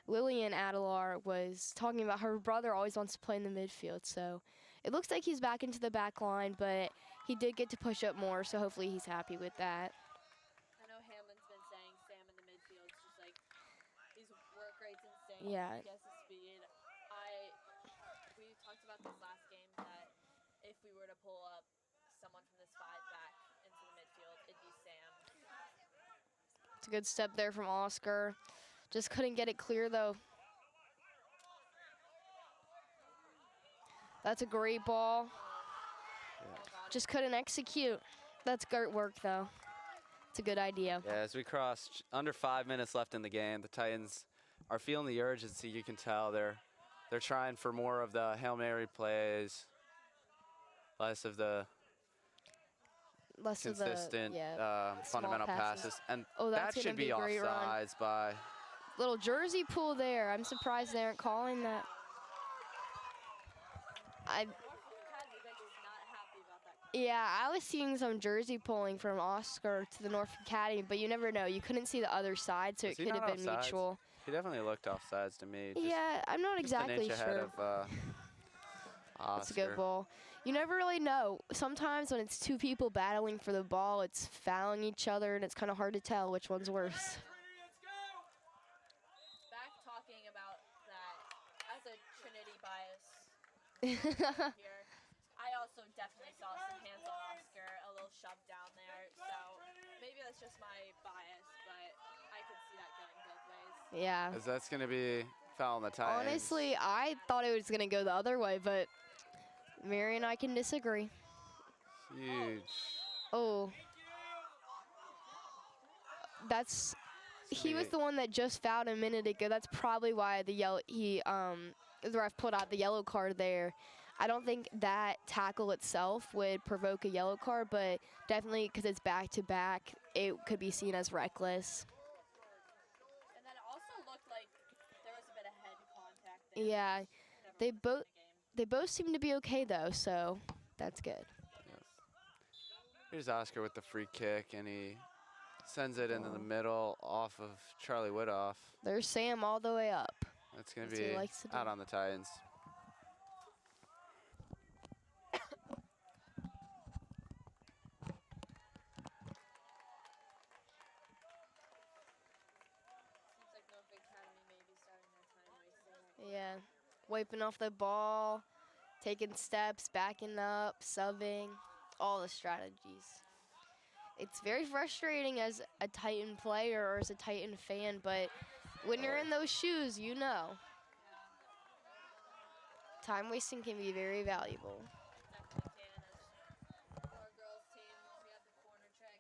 Lillian Adelar was talking about her brother always wants to play in the midfield. So it looks like he's back into the back line, but he did get to push up more, so hopefully he's happy with that. I know Hammond's been saying Sam in the midfield is just like his work rate's insane. Yeah. He has the speed. We talked about this last game that if we were to pull up someone from this 5 back into the midfield, it'd be Sam. It's a good step there from Oscar. Just couldn't get it clear, though. That's a great ball. Just couldn't execute. That's great work, though. It's a good idea. Yeah, as we cross under 5 minutes left in the game, the Titans are feeling the urgency. You can tell they're trying for more of the Hail Mary plays, less of the Less consistent of the fundamental passes. And Oh, that that's should gonna be be a great run. offsides by. Little jersey pull there. I'm surprised they aren't calling that. Yeah, I was seeing some jersey pulling from Oscar to the Norfolk Academy, but you never know. You couldn't see the other side, so Was it he could have not been offsides? mutual. He definitely looked offsides to me. Just, Yeah, I'm not just an exactly inch ahead sure. of Oscar. That's a good ball. You never really know. Sometimes when it's two people battling for the ball, it's fouling each other, and it's kind of hard to tell which one's worse. Back talking about that as a Trinity bias here. I also definitely saw some hands on Oscar, a little shove down there. So maybe that's just my bias, but I could see that going both ways. Yeah. As that's going to be foul on the Titans. Honestly, I thought it was going to go the other way, but Mary and I can disagree. Huge. Oh. That's he was the one that just fouled a minute ago. That's probably why the ref pulled out the yellow card there. I don't think that tackle itself would provoke a yellow card, but definitely because it's back-to-back, it could be seen as reckless. And then it also looked like there was a bit of head contact there. Yeah, they both seem to be okay, though, so that's good. Yes. Here's Oscar with the free kick, and he sends it into the middle off of Charlie Widoff. There's Sam all the way up. That's going to That's what be he likes to do. out on the Titans. Seems like Norfolk Academy may be starting their time wasting. Yeah, wiping off the ball, taking steps, backing up, subbing, all the strategies. It's very frustrating as a Titan player or as a Titan fan, but when you're in those shoes, you know. Time wasting can be very valuable. Definitely can. As for our girls team, we have the corner trick.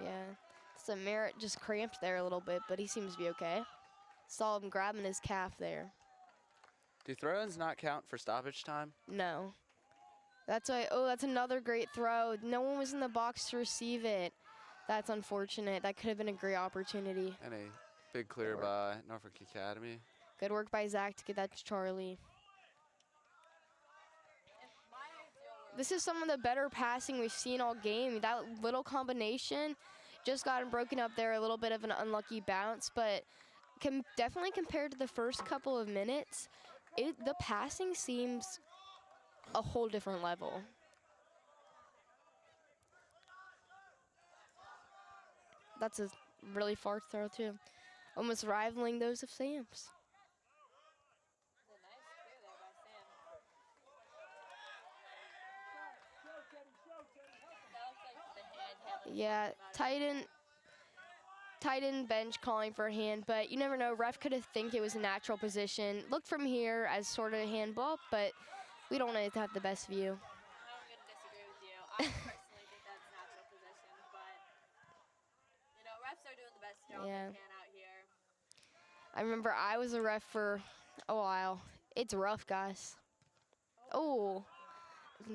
Yeah. So Merritt just cramped there a little bit, but he seems to be okay. Saw him grabbing his calf there. Do throw-ins not count for stoppage time? No. That's why. Oh, that's another great throw. No one was in the box to receive it. That's unfortunate. That could have been a great opportunity. And a big clear by Norfolk Academy. Good work by Zach to get that to Charlie. This is some of the better passing we've seen all game. That little combination just got him broken up there. A little bit of an unlucky bounce, but definitely compared to the first couple of minutes, the passing seems a whole different level. That's a really far throw too, almost rivaling those of Sam's. A nice clear there by Sam. That looks like the hand Hammond Yeah, talked about. Titan bench calling for a hand, but you never know. Ref could have think it was a natural position. Looked from here as sort of a handball, but we don't know to have the best view. I'm going to disagree with you. I personally think that's natural position, but, you know, refs are doing the best job Yeah. they can out here. I remember I was a ref for a while. It's rough, guys. Oh,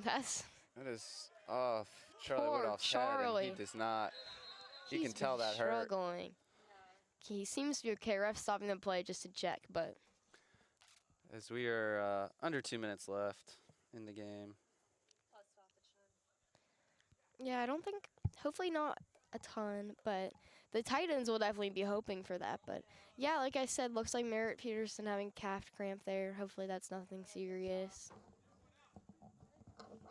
That is off Charlie Poor Woodall's head, and Charlie. he does not. You can he's tell been that hurt. struggling. He seems to be okay. Ref stopping the play just to check, but As we are under 2 minutes left in the game. Plus stoppage time. yeah, I don't think. Hopefully not a ton, but the Titans will definitely be hoping for that. But yeah, like I said, looks like Merritt Peterson having calf cramp there. Hopefully that's nothing serious.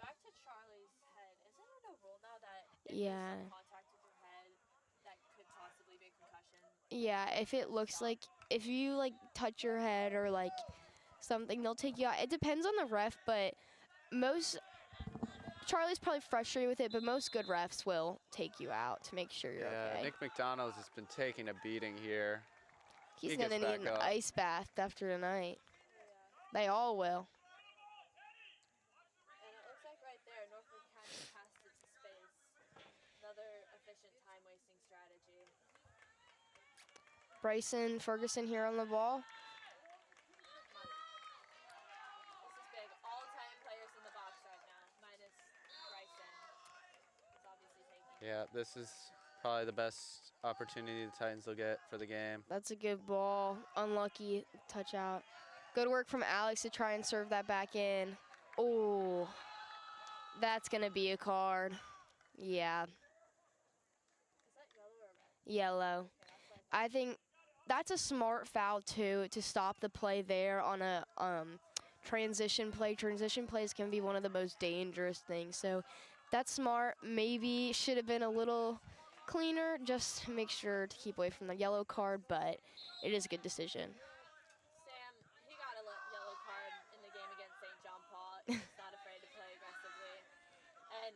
Back to Charlie's head. Isn't it a rule now that if Yeah. there's some contact with your head, that could possibly be a concussion? Yeah, if it looks like if you like touch your head or like something, they'll take you out. It depends on the ref, but most Charlie's probably frustrated with it, but most good refs will take you out to make sure you're Yeah, okay. Nick McDonald's has been taking a beating here. He's he gonna gets need an back up. ice bath after tonight. They all will. And it looks like right there, Norfolk Academy passed it to space. Another efficient time-wasting strategy. Bryson Ferguson here on the ball. This is big. All-time players in the box right now, minus Bryson. He's obviously taking. Yeah, this is probably the best opportunity the Titans will get for the game. That's a good ball. Unlucky touch out. Good work from Alex to try and serve that back in. Oh, that's gonna be a card. Yeah, Is that yellow or red? yellow. Okay, that's what I think that's a smart foul too to stop the play there on a transition play. Transition plays can be one of the most dangerous things. So that's smart. Maybe should have been a little cleaner just to make sure to keep away from the yellow card, but it is a good decision. Sam, he got a yellow card in the game against St. John Paul. He's not afraid to play aggressively. And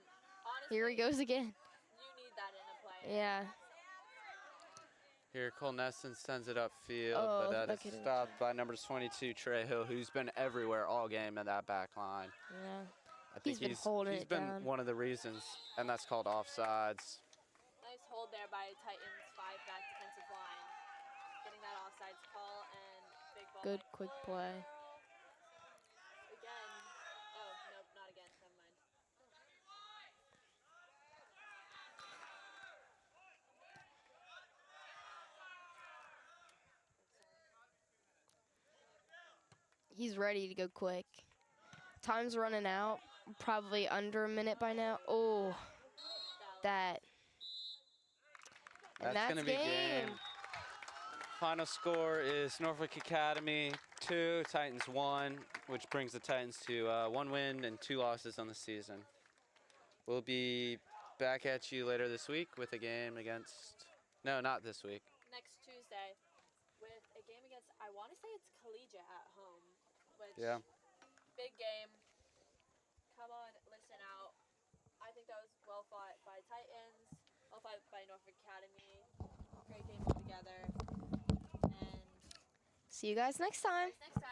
honestly, Here he goes again. you need that in a play. Yeah. Here, Cole Nesson sends it upfield, Oh, but that look is at him. stopped by number 22, Trey Hill, who's been everywhere all game in that back line. Yeah. I think He's been holding he's it been down. one of the reasons, and that's called offsides. Nice hold there by Titans' five-back defensive line. Getting that offsides call and big ball. Good by quick Cole. play. Again. Oh, nope, not again. Never mind. He's ready to go quick. Time's running out. Probably under a minute by now. Oh, that. And That's going to be game. game. Final score is Norfolk Academy 2, Titans 1, which brings the Titans to 1 win and 2 losses on the season. We'll be back at you later this week with a game against, no, not this week. Next Tuesday with a game against, I want to say it's Collegiate at home. Which, Yeah. big game. Come on, listen out. I think that was well fought by Titans, well fought by Norfolk Academy. Great game altogether. And See you guys next time. next time.